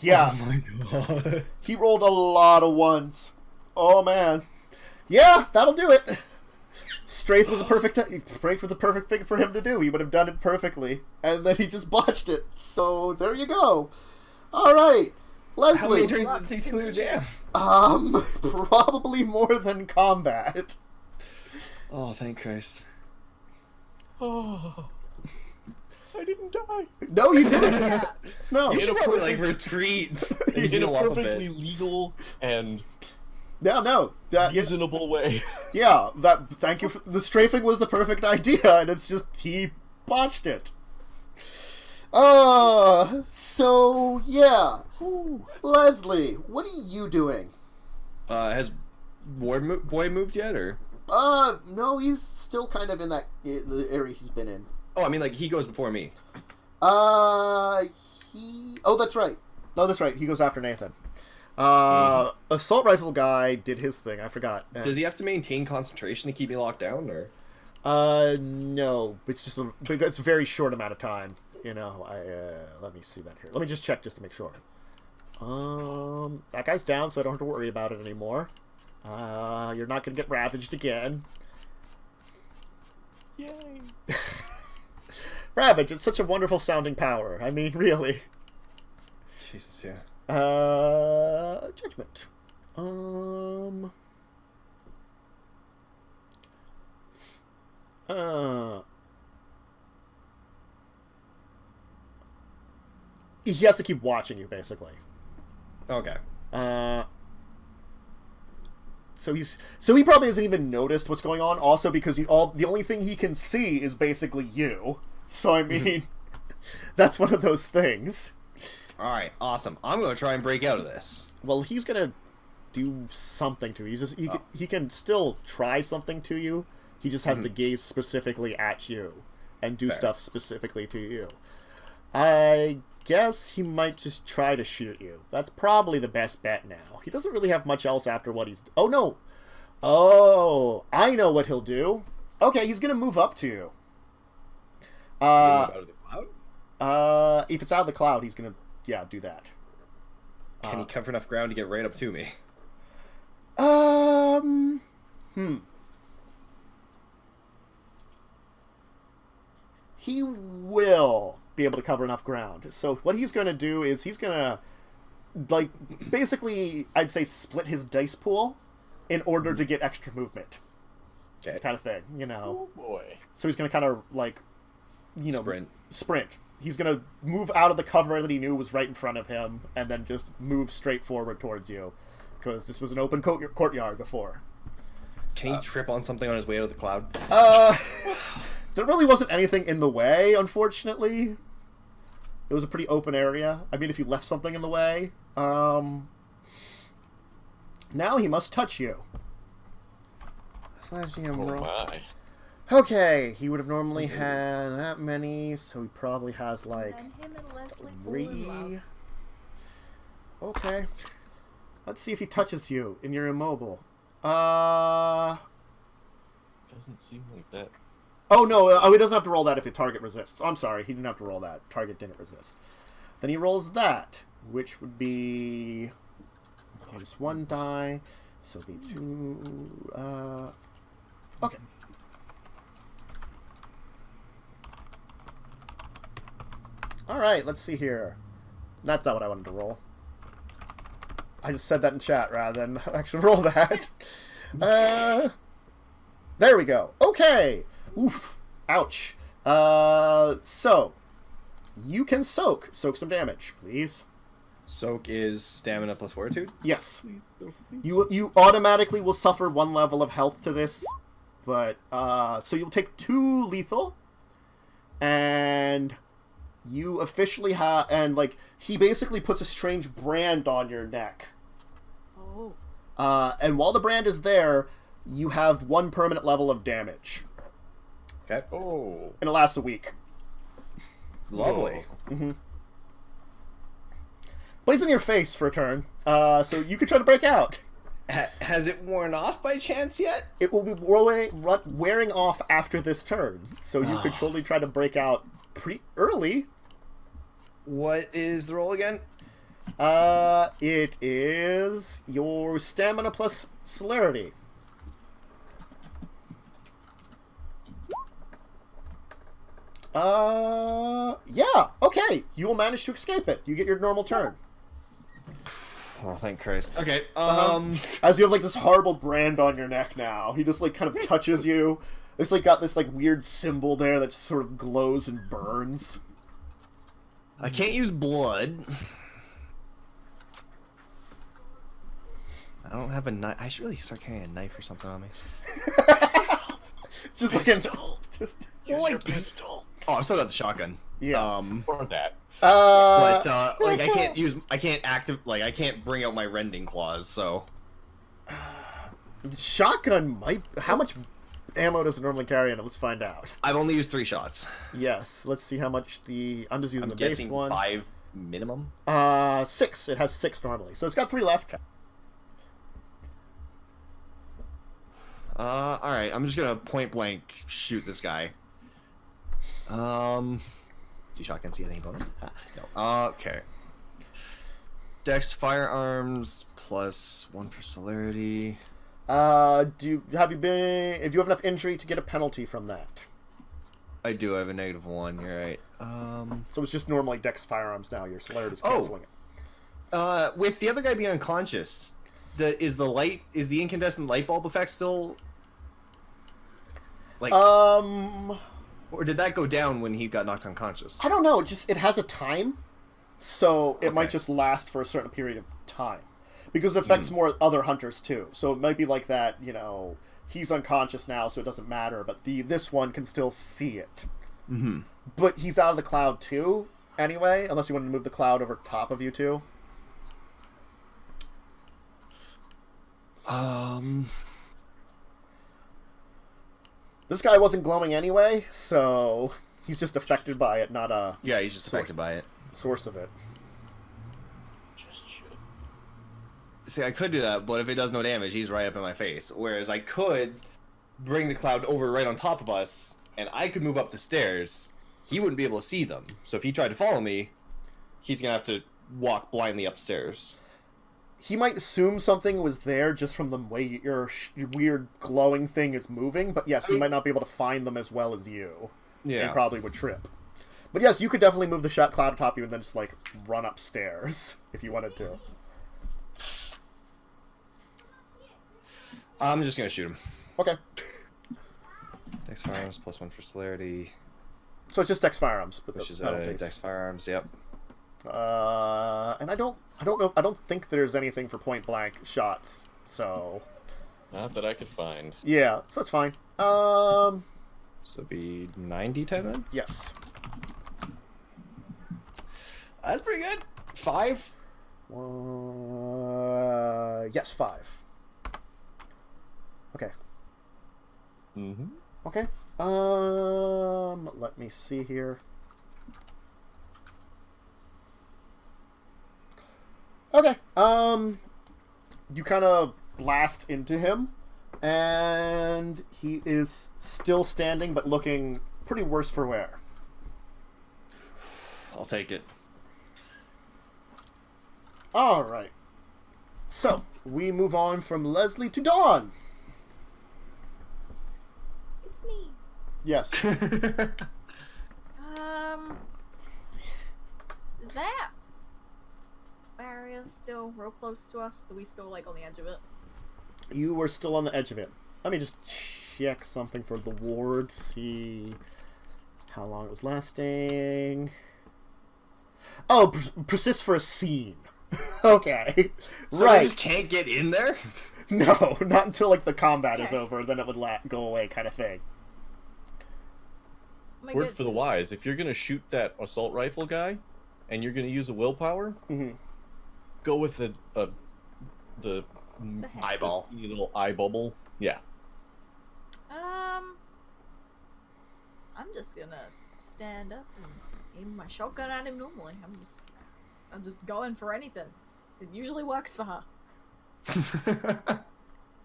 Speaker 1: Yeah.
Speaker 3: Oh my God.
Speaker 1: He rolled a lot of 1s. Oh, man. Yeah, that'll do it. Strafe was a perfect thing for him to do. He would have done it perfectly. And then he just botched it. So, there you go. All right. Leslie.
Speaker 3: How many turns does it take to clear a jam?
Speaker 1: Probably more than combat.
Speaker 3: Oh, thank Christ.
Speaker 4: Oh. I didn't die.
Speaker 1: No, you didn't.
Speaker 2: Yeah.
Speaker 1: No.
Speaker 3: You should probably, retreat.
Speaker 4: In a perfectly legal and
Speaker 1: No.
Speaker 4: reasonable way.
Speaker 1: Yeah, thank you. The strafing was the perfect idea, and it's just he botched it. So yeah.
Speaker 4: Ooh.
Speaker 1: Leslie, what are you doing?
Speaker 3: Has Boy moved yet, or?
Speaker 1: No, he's still kind of in the area he's been in.
Speaker 3: Oh, I mean, like, he goes before me.
Speaker 1: Oh, that's right. No, that's right. He goes after Nathan. Assault rifle guy did his thing. I forgot.
Speaker 3: Does he have to maintain concentration to keep me locked down, or?
Speaker 1: No. It's just it's a very short amount of time. You know, let me see that here. Let me just check just to make sure. That guy's down, so I don't have to worry about it anymore. You're not gonna get ravaged again.
Speaker 4: Yay.
Speaker 1: Ravage, it's such a wonderful sounding power. I mean, really.
Speaker 3: Jesus, yeah.
Speaker 1: Judgment. He has to keep watching you, basically.
Speaker 3: Okay.
Speaker 1: So he probably hasn't even noticed what's going on. Also, because the only thing he can see is basically you. So I mean, that's one of those things.
Speaker 3: Alright, awesome. I'm gonna try and break out of this.
Speaker 5: Well, he's gonna do something to you. He can still try something to you. He just has to gaze specifically at you and do stuff specifically to you. I guess he might just try to shoot you. That's probably the best bet now. He doesn't really have much else after what he's... Oh, no! Oh, I know what he'll do. Okay, he's gonna move up to you.
Speaker 3: Out of the cloud?
Speaker 5: If it's out of the cloud, he's gonna, do that.
Speaker 3: Can he cover enough ground to get right up to me?
Speaker 5: He will be able to cover enough ground. So what he's going to do is he's going to, like, basically, I'd say split his dice pool in order to get extra movement.
Speaker 3: Okay.
Speaker 5: Kind of thing, you know.
Speaker 4: Oh boy.
Speaker 5: So he's going to kind of, like,
Speaker 3: Sprint.
Speaker 5: He's going to move out of the cover that he knew was right in front of him and then just move straight forward towards you. Because this was an open courtyard before.
Speaker 3: Can he trip on something on his way out of the cloud?
Speaker 5: There really wasn't anything in the way, unfortunately. It was a pretty open area. I mean, if you left something in the way. Now he must touch you.
Speaker 4: Oh my.
Speaker 5: Okay, he would have normally had that many, so he probably has like
Speaker 2: And then him and Leslie fall in
Speaker 5: 3.
Speaker 2: love.
Speaker 5: Okay. Let's see if he touches you and you're immobile.
Speaker 4: Doesn't seem like that.
Speaker 5: Oh, no, he doesn't have to roll that if the target resists. I'm sorry, he didn't have to roll that. Target didn't resist. Then he rolls that, which would be... Here's 1 die, so it'd be 2... Okay. Alright, let's see here. That's not what I wanted to roll. I just said that in chat rather than actually roll that. There we go. Okay. Oof. Ouch. So, you can soak. Soak some damage, please.
Speaker 3: Soak is stamina plus fortitude?
Speaker 5: Yes. You automatically will suffer 1 level of health to this, but, so you'll take 2 lethal, and you officially have, and, like, he basically puts a strange brand on your neck.
Speaker 2: Oh.
Speaker 5: And while the brand is there, you have 1 permanent level of damage.
Speaker 3: Okay.
Speaker 4: Oh.
Speaker 5: And it lasts a week.
Speaker 3: Lovely.
Speaker 5: Mm-hmm. But he's in your face for a turn, so you can try to break out.
Speaker 3: Has it worn off by chance yet?
Speaker 5: It will be wearing off after this turn, so you could totally try to break out pretty early.
Speaker 3: What is the roll again?
Speaker 5: It is your stamina plus celerity. Yeah, okay. You will manage to escape it. You get your normal turn.
Speaker 3: Oh, thank Christ. Okay,
Speaker 5: As you have, like, this horrible brand on your neck now. He just, like, kind of touches you. It's, like, got this, like, weird symbol there that just sort of glows and burns.
Speaker 3: I can't use blood. I don't have a knife. I should really start carrying a knife or something on me.
Speaker 5: Just
Speaker 4: Pistol.
Speaker 5: Just...
Speaker 4: Use your pistol.
Speaker 3: Oh, I still got the shotgun.
Speaker 5: Yeah.
Speaker 4: Or that.
Speaker 3: But like I can't bring out my rending claws, so
Speaker 5: Shotgun might... How much ammo does it normally carry in it? Let's find out.
Speaker 3: I've only used 3 shots.
Speaker 5: Yes, let's see how much the... I'm just using
Speaker 3: I'm
Speaker 5: the base
Speaker 3: guessing
Speaker 5: one.
Speaker 3: 5 minimum.
Speaker 5: 6. It has 6 normally, so it's got 3 left.
Speaker 3: Alright, I'm just gonna point blank shoot this guy. Do shotguns see any bonus? No. Okay. Dex firearms plus 1 for celerity.
Speaker 5: If you have enough injury to get a penalty from that?
Speaker 3: I do have a -1, you're right.
Speaker 5: So it's just normally Dex firearms now, your celerity's canceling it.
Speaker 3: With the other guy being unconscious, is the incandescent light bulb effect still like or did that go down when he got knocked unconscious?
Speaker 5: I don't know, it has a time, so it might
Speaker 3: Okay.
Speaker 5: just last for a certain period of time. Because it affects more other hunters too. So it might be like that, he's unconscious now, so it doesn't matter, but this one can still see it.
Speaker 3: Mm-hmm.
Speaker 5: But he's out of the cloud too, anyway, unless you wanted to move the cloud over top of you too. This guy wasn't glowing anyway, so he's just affected by it, not a
Speaker 3: Yeah, he's just affected by it.
Speaker 5: source of it.
Speaker 4: Just shoot.
Speaker 3: See, I could do that, but if it does no damage, he's right up in my face. Whereas I could bring the cloud over right on top of us, and I could move up the stairs. He wouldn't be able to see them. So if he tried to follow me, he's gonna have to walk blindly upstairs.
Speaker 5: He might assume something was there just from the way your weird glowing thing is moving, but yes, he might not be able to find them as well as you.
Speaker 3: Yeah.
Speaker 5: And probably would trip. But yes, you could definitely move the shot cloud atop you and then just, like, run upstairs if you wanted to.
Speaker 3: I'm just gonna shoot him.
Speaker 5: Okay.
Speaker 3: Dex firearms +1 for celerity.
Speaker 5: So it's just Dex firearms with
Speaker 3: Which
Speaker 5: the
Speaker 3: is
Speaker 5: penalties.
Speaker 3: Dex firearms, yep.
Speaker 5: And I don't know. I don't think there's anything for point blank shots. So
Speaker 4: Not that I could find.
Speaker 5: yeah, so that's fine.
Speaker 3: So it'd be 9d10 then?
Speaker 5: Yes.
Speaker 3: That's pretty good. 5?
Speaker 5: Yes, 5. Okay.
Speaker 4: Mm-hmm.
Speaker 5: Okay. Let me see here. Okay. You kind of blast into him, and he is still standing, but looking pretty worse for wear.
Speaker 3: I'll take it.
Speaker 5: All right. So we move on from Leslie to Dawn.
Speaker 2: It's me.
Speaker 5: Yes.
Speaker 2: Is that barrier still real close to us? Are we still like on the edge of it?
Speaker 5: You were still on the edge of it. Let me just check something for the ward, see how long it was lasting. Oh, persists for a scene. Okay.
Speaker 3: So I
Speaker 5: right.
Speaker 3: just can't get in there?
Speaker 5: No, not until like the combat is
Speaker 2: Okay.
Speaker 5: over, then it would go away kind of thing.
Speaker 2: Oh my
Speaker 4: Word
Speaker 2: God.
Speaker 4: for the wise: if you're gonna shoot that assault rifle guy, and you're gonna use a willpower,
Speaker 5: Mm-hmm.
Speaker 4: go with the
Speaker 2: The heck?
Speaker 3: Eyeball.
Speaker 4: the little eye bubble. Yeah.
Speaker 2: I'm just gonna stand up and aim my shotgun at him normally. I'm just going for anything. It usually works for her.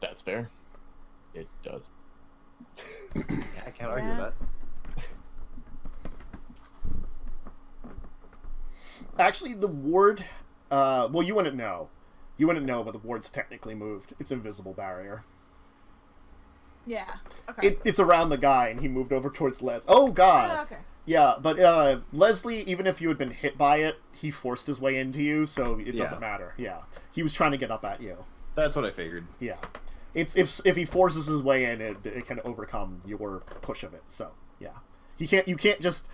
Speaker 4: That's fair. It does.
Speaker 3: Yeah, I can't argue
Speaker 2: Yeah.
Speaker 3: with that.
Speaker 5: Actually, the ward, well, you wouldn't know. You wouldn't know, but the ward's technically moved. It's invisible barrier.
Speaker 2: Yeah. Okay.
Speaker 5: It's around the guy, and he moved over towards Les. Oh, God.
Speaker 2: Oh, okay.
Speaker 5: Yeah, but Leslie, even if you had been hit by it, he forced his way into you, so it doesn't matter. Yeah, he was trying to get up at you.
Speaker 3: That's what I figured.
Speaker 5: Yeah, it's if he forces his way in, it can overcome your push of it. So yeah, you can't just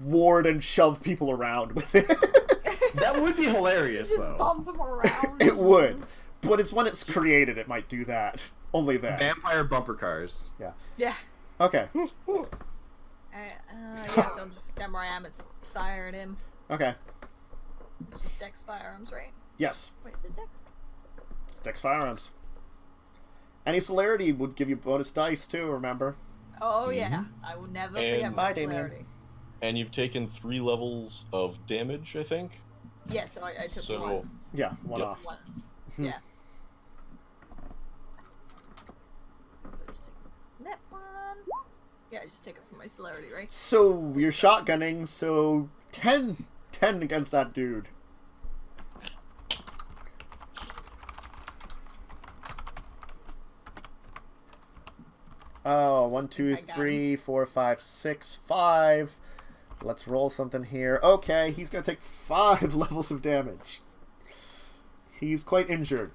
Speaker 5: ward and shove people around with it.
Speaker 3: That would be hilarious,
Speaker 2: Just
Speaker 3: though.
Speaker 2: bump him around.
Speaker 5: It would, but it's when it's created it might do that. Only then.
Speaker 3: Vampire bumper cars.
Speaker 2: Yeah.
Speaker 5: Okay.
Speaker 2: Yeah, so I'm just stand where I am. It's fire at him.
Speaker 5: Okay.
Speaker 2: It's just Dex firearms, right?
Speaker 5: Yes.
Speaker 2: Wait, is it Dex?
Speaker 5: It's Dex firearms. Any celerity would give you bonus dice too. Remember.
Speaker 2: Oh yeah, I will never forget
Speaker 4: And-
Speaker 2: my
Speaker 5: Bye, Damien.
Speaker 2: celerity.
Speaker 4: And you've taken 3 levels of damage, I think.
Speaker 2: Yeah, so I took
Speaker 4: So
Speaker 2: one.
Speaker 5: Yeah, one
Speaker 4: Yep.
Speaker 5: off.
Speaker 2: One.
Speaker 5: Hmm.
Speaker 2: Yeah. So just take that one. Yeah, I just take it from my celerity, right?
Speaker 5: So you're shotgunning. So 10 against that dude. Oh, 1, 2,
Speaker 2: I got
Speaker 5: 3, 4, 5, 6, 5. Let's roll something here. Okay, he's gonna take 5 levels of damage. He's quite injured.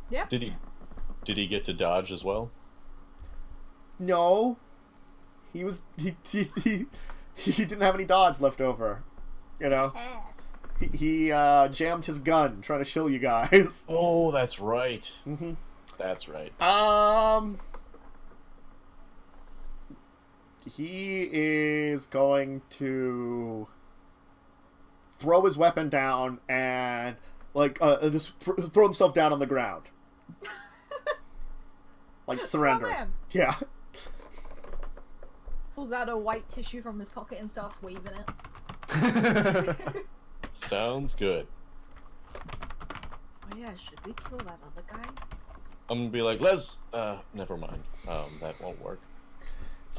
Speaker 2: Yeah.
Speaker 4: did he get to dodge as well?
Speaker 5: No, he didn't have any dodge left over. You know, he jammed his gun trying to shill you guys.
Speaker 4: Oh, that's right.
Speaker 5: Mm-hmm.
Speaker 4: That's right.
Speaker 5: he is going to throw his weapon down and just throw himself down on the ground, like surrender. Yeah.
Speaker 2: Pulls out a white tissue from his pocket and starts waving it.
Speaker 4: Sounds good.
Speaker 2: Oh yeah, should we kill that other guy?
Speaker 4: I'm gonna be like, Les, never mind. That won't work.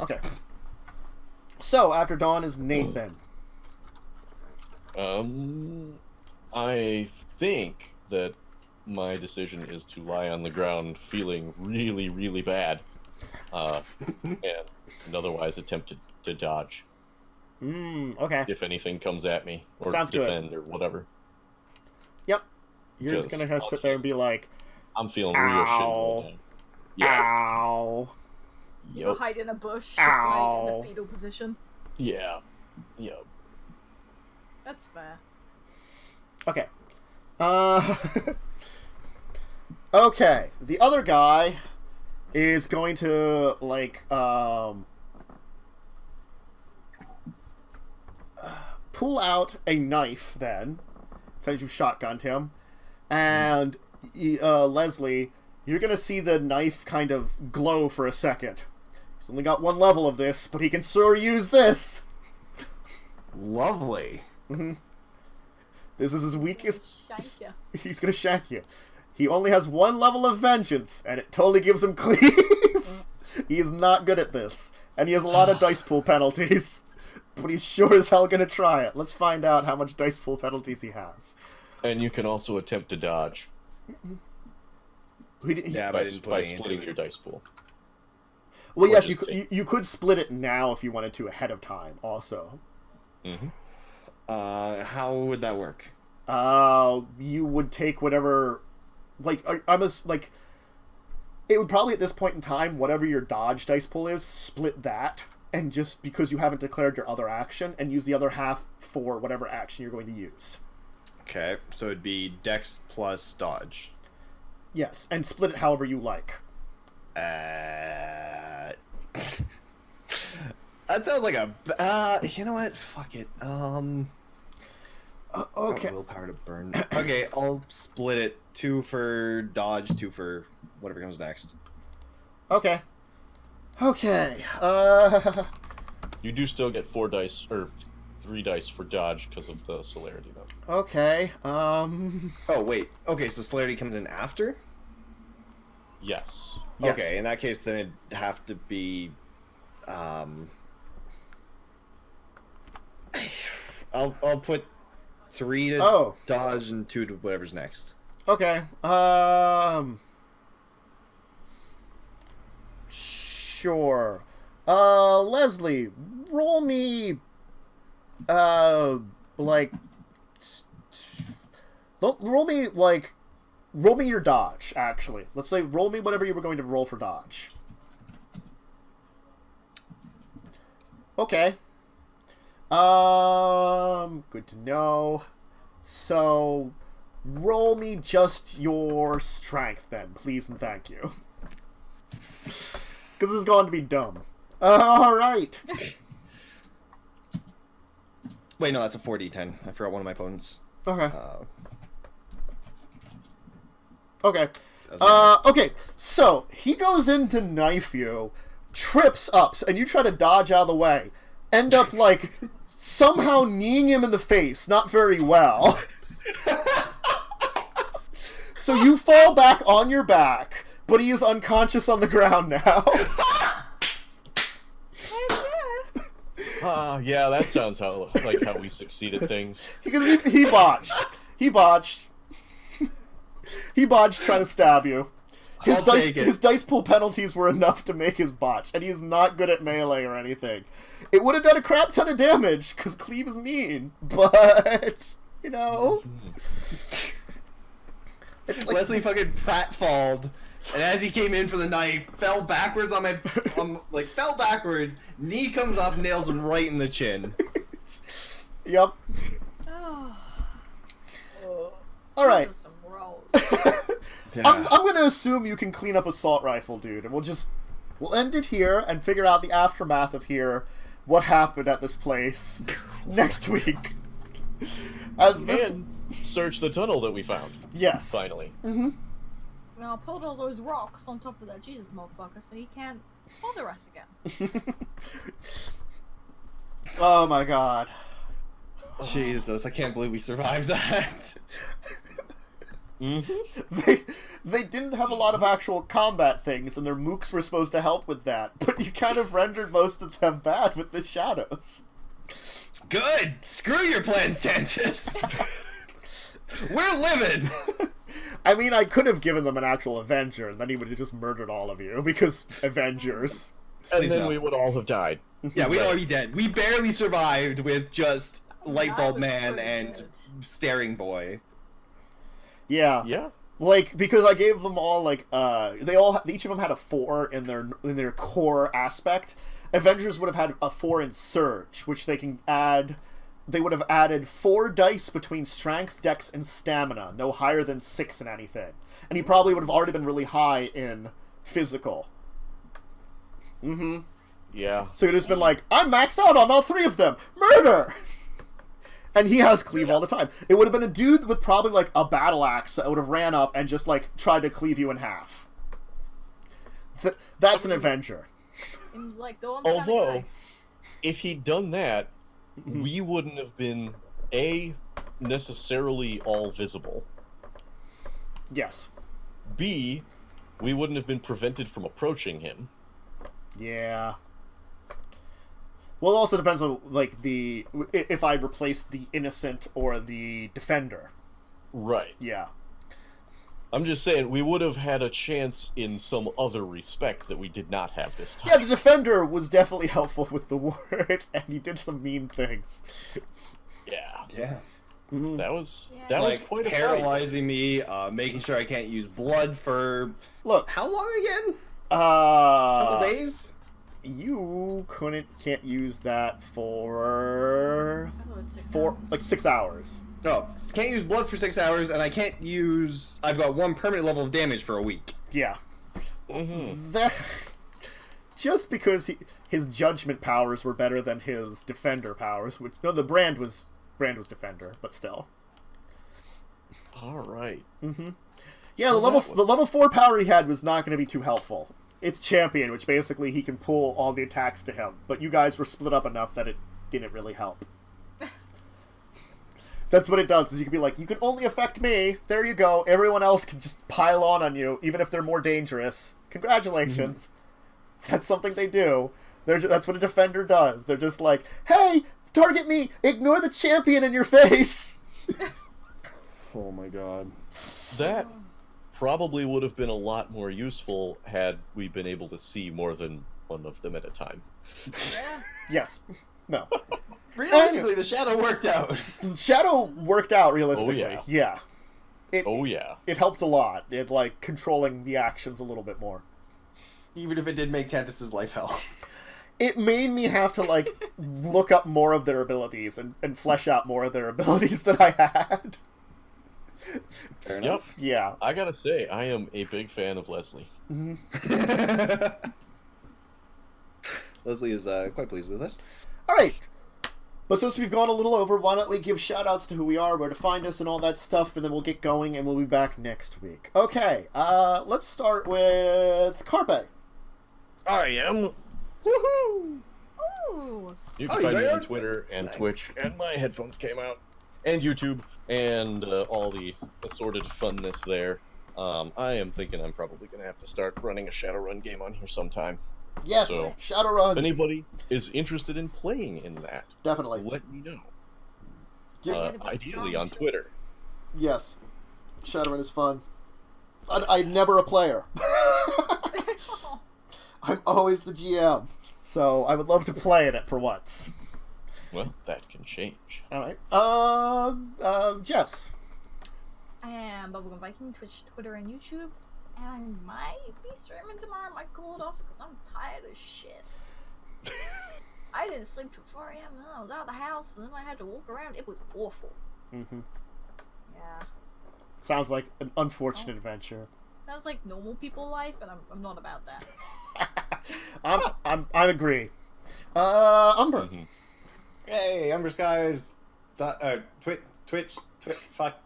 Speaker 5: Okay. So, after Dawn is Nathan.
Speaker 4: I think that my decision is to lie on the ground feeling really, really bad. And otherwise attempt to dodge.
Speaker 5: Okay.
Speaker 4: If anything comes at me. Or
Speaker 5: Sounds
Speaker 4: defend
Speaker 5: good.
Speaker 4: or whatever.
Speaker 5: Yep. You're just gonna sit there and be like,
Speaker 4: I'm feeling real shit right now.
Speaker 5: Yeah. Ow.
Speaker 2: You go hide in a bush, just
Speaker 5: Ow.
Speaker 2: like in the fetal position.
Speaker 4: Yeah. Yep.
Speaker 2: That's fair.
Speaker 5: Okay. Okay. The other guy is going to, pull out a knife, then, since you shotgunned him, and, Leslie, you're gonna see the knife kind of glow for a second. He's only got one level of this, but he can sure use this!
Speaker 3: Lovely.
Speaker 5: This is his weakest...
Speaker 2: Shank ya.
Speaker 5: He's gonna shank you. He only has one level of vengeance, and it totally gives him cleave. He is not good at this, and he has a lot of dice pool penalties. But he's sure as hell gonna try it. Let's find out how much dice pool penalties he has.
Speaker 4: And you can also attempt to dodge.
Speaker 3: By
Speaker 4: splitting your dice pool.
Speaker 5: Well,
Speaker 4: Or
Speaker 5: yes,
Speaker 4: just
Speaker 5: you could split it now if you wanted to ahead of time, also.
Speaker 3: How would that work?
Speaker 5: You would take whatever... it would probably, at this point in time, whatever your dodge dice pool is, split that, and just because you haven't declared your other action, and use the other half for whatever action you're going to use.
Speaker 3: Okay, so it'd be Dex plus dodge.
Speaker 5: Yes, and split it however you like.
Speaker 3: That sounds like a... you know what? Fuck it.
Speaker 5: Okay.
Speaker 3: Willpower to burn. Okay, I'll split it. 2 for dodge, 2 for whatever comes next.
Speaker 5: Okay. Okay.
Speaker 4: You do still get 4 dice, or 3 dice for dodge because of the celerity, though.
Speaker 5: Okay.
Speaker 3: Oh, wait. Okay, so celerity comes in after?
Speaker 4: Yes.
Speaker 5: Yes.
Speaker 3: Okay, in that case, then it'd have to be... I'll put 3 to dodge and 2 to whatever's next.
Speaker 5: Okay. Sure. Leslie, roll me, roll me your dodge, actually. Let's say roll me whatever you were going to roll for dodge. Okay. Good to know. So, roll me just your strength, then, please and thank you. Because this is going to be dumb. Alright.
Speaker 3: Wait, no, that's a 4d10. I forgot one of my opponents.
Speaker 5: Okay. Okay. Okay, so, he goes in to knife you, trips up, and you try to dodge out of the way. End up, somehow kneeing him in the face, not very well. So you fall back on your back, but he is unconscious on the ground now.
Speaker 4: Yeah, that sounds how we succeed at things.
Speaker 5: Because he botched. He botched. He botched trying to stab you. His dice pool penalties were enough to make his botch, and he is not good at melee or anything. It would have done a crap ton of damage, because cleave is mean, but, you know...
Speaker 3: Leslie fucking pratfalled, and as he came in for the knife, fell backwards fell backwards, knee comes up, nails him right in the chin.
Speaker 5: Yep. Alright.
Speaker 2: Some rolls.
Speaker 5: I'm gonna assume you can clean up assault rifle, dude, and we'll just we'll end it here and figure out the aftermath of here, what happened at this place, next week. As this...
Speaker 4: And search the tunnel that we found.
Speaker 5: Yes.
Speaker 4: Finally.
Speaker 5: Mm-hmm.
Speaker 2: Now I put all those rocks on top of that Jesus motherfucker so he can't bother us again.
Speaker 5: Oh my god.
Speaker 3: Jesus, I can't believe we survived that.
Speaker 5: They didn't have a lot of actual combat things, and their mooks were supposed to help with that, but you kind of rendered most of them bad with the shadows.
Speaker 3: Good! Screw your plans, Tantus! We're living!
Speaker 5: I mean, I could have given them an actual Avenger, and then he would have just murdered all of you, because Avengers.
Speaker 4: And
Speaker 3: Please
Speaker 4: then
Speaker 3: no.
Speaker 4: we would all have died.
Speaker 3: Yeah, we'd all be dead. We barely survived with just Lightbulb Man and Staring Boy.
Speaker 5: Yeah.
Speaker 4: Yeah.
Speaker 5: Like, because I gave them all, like, each of them had a 4 in their core aspect. Avengers would have had a 4 in Surge, which they can add... They would have added 4 dice between Strength, Dex, and Stamina, no higher than 6 in anything. And he probably would have already been really high in Physical. Mm-hmm.
Speaker 4: Yeah.
Speaker 5: So he'd just been like, I'm maxed out on all 3 of them! Murder! And he has cleave all the time. It would have been a dude with probably, like, a battle axe that would have ran up and just, like, tried to cleave you in half. That's an Avenger.
Speaker 2: Seems like the one
Speaker 4: Although, if he'd done that, we wouldn't have been, A, necessarily all visible.
Speaker 5: Yes.
Speaker 4: B, we wouldn't have been prevented from approaching him.
Speaker 5: Yeah. Well, it also depends on, like, if I replaced the Innocent or the Defender.
Speaker 4: Right.
Speaker 5: Yeah.
Speaker 4: I'm just saying, we would have had a chance in some other respect that we did not have this time.
Speaker 5: Yeah, the Defender was definitely helpful with the word, and he did some mean things.
Speaker 4: Yeah.
Speaker 3: Yeah.
Speaker 5: Mm-hmm.
Speaker 4: That was
Speaker 3: Like,
Speaker 4: quite a fight.
Speaker 3: paralyzing me, making sure I can't use blood for...
Speaker 5: Look.
Speaker 3: How long again? Couple days?
Speaker 5: You can't use that for...
Speaker 2: I thought it was 6 hours.
Speaker 5: 6 hours.
Speaker 3: Oh, can't use blood for 6 hours, and I can't use... I've got 1 permanent level of damage for a week.
Speaker 5: Yeah.
Speaker 4: Mm-hmm.
Speaker 5: That... Just because his judgment powers were better than his defender powers, which... No, the Brand was defender, but still.
Speaker 4: All right.
Speaker 5: Mm-hmm. Yeah,
Speaker 4: Well,
Speaker 5: the level 4 power he had was not going to be too helpful. It's Champion, which basically he can pull all the attacks to him, but you guys were split up enough that it didn't really help. That's what it does, is you can be like, you can only affect me, there you go, everyone else can just pile on you, even if they're more dangerous. Congratulations. Mm-hmm. That's something they do. That's what a defender does. They're just like, hey, target me, ignore the Champion in your face!
Speaker 3: Oh my god.
Speaker 4: That probably would have been a lot more useful had we been able to see more than one of them at a time.
Speaker 2: Yeah.
Speaker 5: Yes. No.
Speaker 3: Realistically, the shadow worked out.
Speaker 5: Shadow worked out, realistically.
Speaker 4: Oh, yeah.
Speaker 5: Yeah. It helped a lot. It, like, controlling the actions a little bit more.
Speaker 3: Even if it did make Tantus's life hell.
Speaker 5: It made me have to, like, look up more of their abilities and flesh out more of their abilities that I had.
Speaker 3: Fair
Speaker 4: Yep.
Speaker 3: enough.
Speaker 5: Yeah.
Speaker 4: I gotta say, I am a big fan of Leslie.
Speaker 5: Mm-hmm.
Speaker 3: Leslie is quite pleased with us.
Speaker 5: Alright. But since we've gone a little over, why don't we give shout-outs to who we are, where to find us, and all that stuff, and then we'll get going, and we'll be back next week. Okay, let's start with Carpe.
Speaker 4: I am.
Speaker 5: Woohoo!
Speaker 2: Ooh.
Speaker 4: You can
Speaker 3: Oh,
Speaker 4: find
Speaker 3: you
Speaker 4: me
Speaker 3: are?
Speaker 4: on Twitter and
Speaker 3: Nice.
Speaker 4: Twitch, and my headphones came out, and YouTube, and all the assorted funness there. I am thinking I'm probably going to have to start running a Shadowrun game on here sometime.
Speaker 5: Yes,
Speaker 4: So, If
Speaker 5: Shadowrun.
Speaker 4: anybody is interested in playing in that,
Speaker 5: Definitely.
Speaker 4: let me know.
Speaker 5: Give-
Speaker 4: Ideally on Twitter.
Speaker 5: Yes. Shadowrun is fun. I'm never a player. I'm always the GM. So I would love to play in it for once.
Speaker 4: Well, that can change.
Speaker 5: Alright. Jess.
Speaker 2: I am Bubblegum Viking, Twitch, Twitter, and YouTube. And I might be streaming tomorrow. I might call it off because I'm tired as shit. I didn't sleep till 4 a.m. and then I was out of the house and then I had to walk around. It was awful.
Speaker 5: Mm-hmm.
Speaker 2: Yeah.
Speaker 5: Sounds like an unfortunate adventure.
Speaker 2: Sounds like normal people life and I'm not about that.
Speaker 5: I agree. Umber.
Speaker 4: Mm-hmm.
Speaker 3: Hey, Umber Skies. Twitch. Fuck.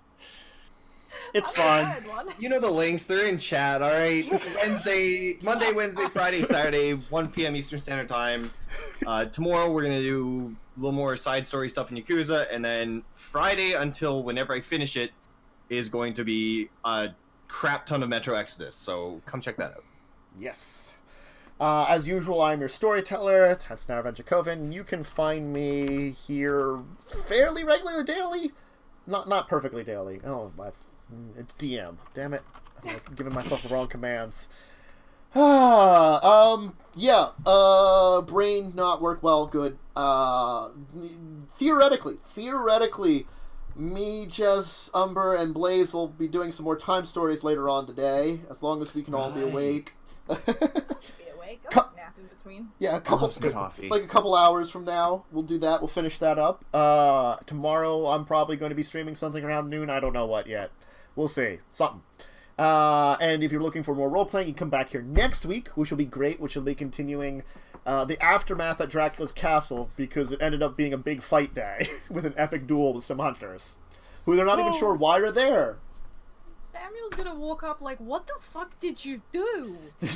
Speaker 5: It's
Speaker 2: I
Speaker 5: fun.
Speaker 2: had one.
Speaker 3: You know the links. They're in chat. All right. Monday, Wednesday, Friday, Saturday, 1 p.m. Eastern Standard Time. Tomorrow we're gonna do a little more side story stuff in Yakuza, and then Friday until whenever I finish it is going to be a crap ton of Metro Exodus. So come check that out.
Speaker 5: Yes. As usual, I'm your storyteller. That's Dracovin. You can find me here fairly regular daily. Not perfectly daily. Oh, it's DM. Damn it. I'm giving myself the wrong commands. Brain not work well, good. Theoretically, me, Jess, Umber, and Blaze will be doing some more time stories later on today, as long as we can all be awake.
Speaker 2: Be awake. I'll snap in between.
Speaker 5: Yeah,
Speaker 3: Some coffee.
Speaker 5: like a couple hours from now, we'll do that. We'll finish that up. Tomorrow, I'm probably going to be streaming something around noon. I don't know what yet. We'll see. Something. And if you're looking for more role-playing, you can come back here next week, which will be great, which will be continuing the aftermath at Dracula's castle, because it ended up being a big fight day with an epic duel with some hunters, who they're not even sure why are there.
Speaker 2: Samuel's gonna walk up like, what the fuck did you do?
Speaker 5: It's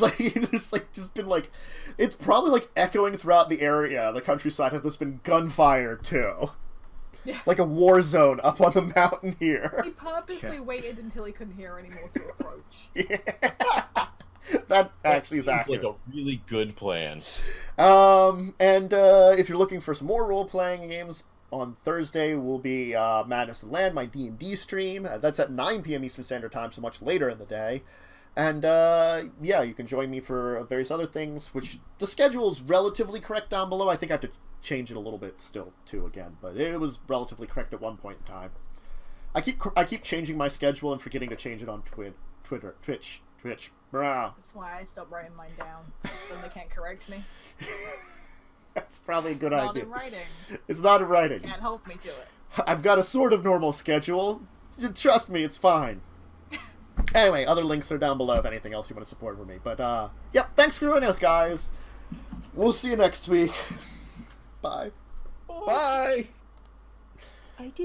Speaker 5: probably like echoing throughout the area, the countryside, has just been gunfire too.
Speaker 2: Yeah.
Speaker 5: Like a war zone up on the mountain here.
Speaker 2: He purposely waited until he couldn't hear anymore to approach.
Speaker 5: Yeah. That actually is
Speaker 4: seems
Speaker 5: accurate.
Speaker 4: like a really good plan.
Speaker 5: If you're looking for some more role-playing games, on Thursday will be Madness and Land, my D&D stream. That's at 9 p.m. Eastern Standard Time, so much later in the day. And, you can join me for various other things, which the schedule is relatively correct down below. I think I have to change it a little bit still, too, again. But it was relatively correct at one point in time. I keep changing my schedule and forgetting to change it on Twitch. Brah.
Speaker 2: That's why I stopped writing mine down. Then they can't correct me.
Speaker 5: That's probably a good
Speaker 2: It's
Speaker 5: idea.
Speaker 2: not in writing.
Speaker 5: It's not in writing.
Speaker 2: Can't help me to it.
Speaker 5: I've got a sort of normal schedule. Trust me, it's fine. Anyway, other links are down below if anything else you want to support for me. But, thanks for joining us, guys. We'll see you next week. Bye.
Speaker 3: Bye.
Speaker 4: I did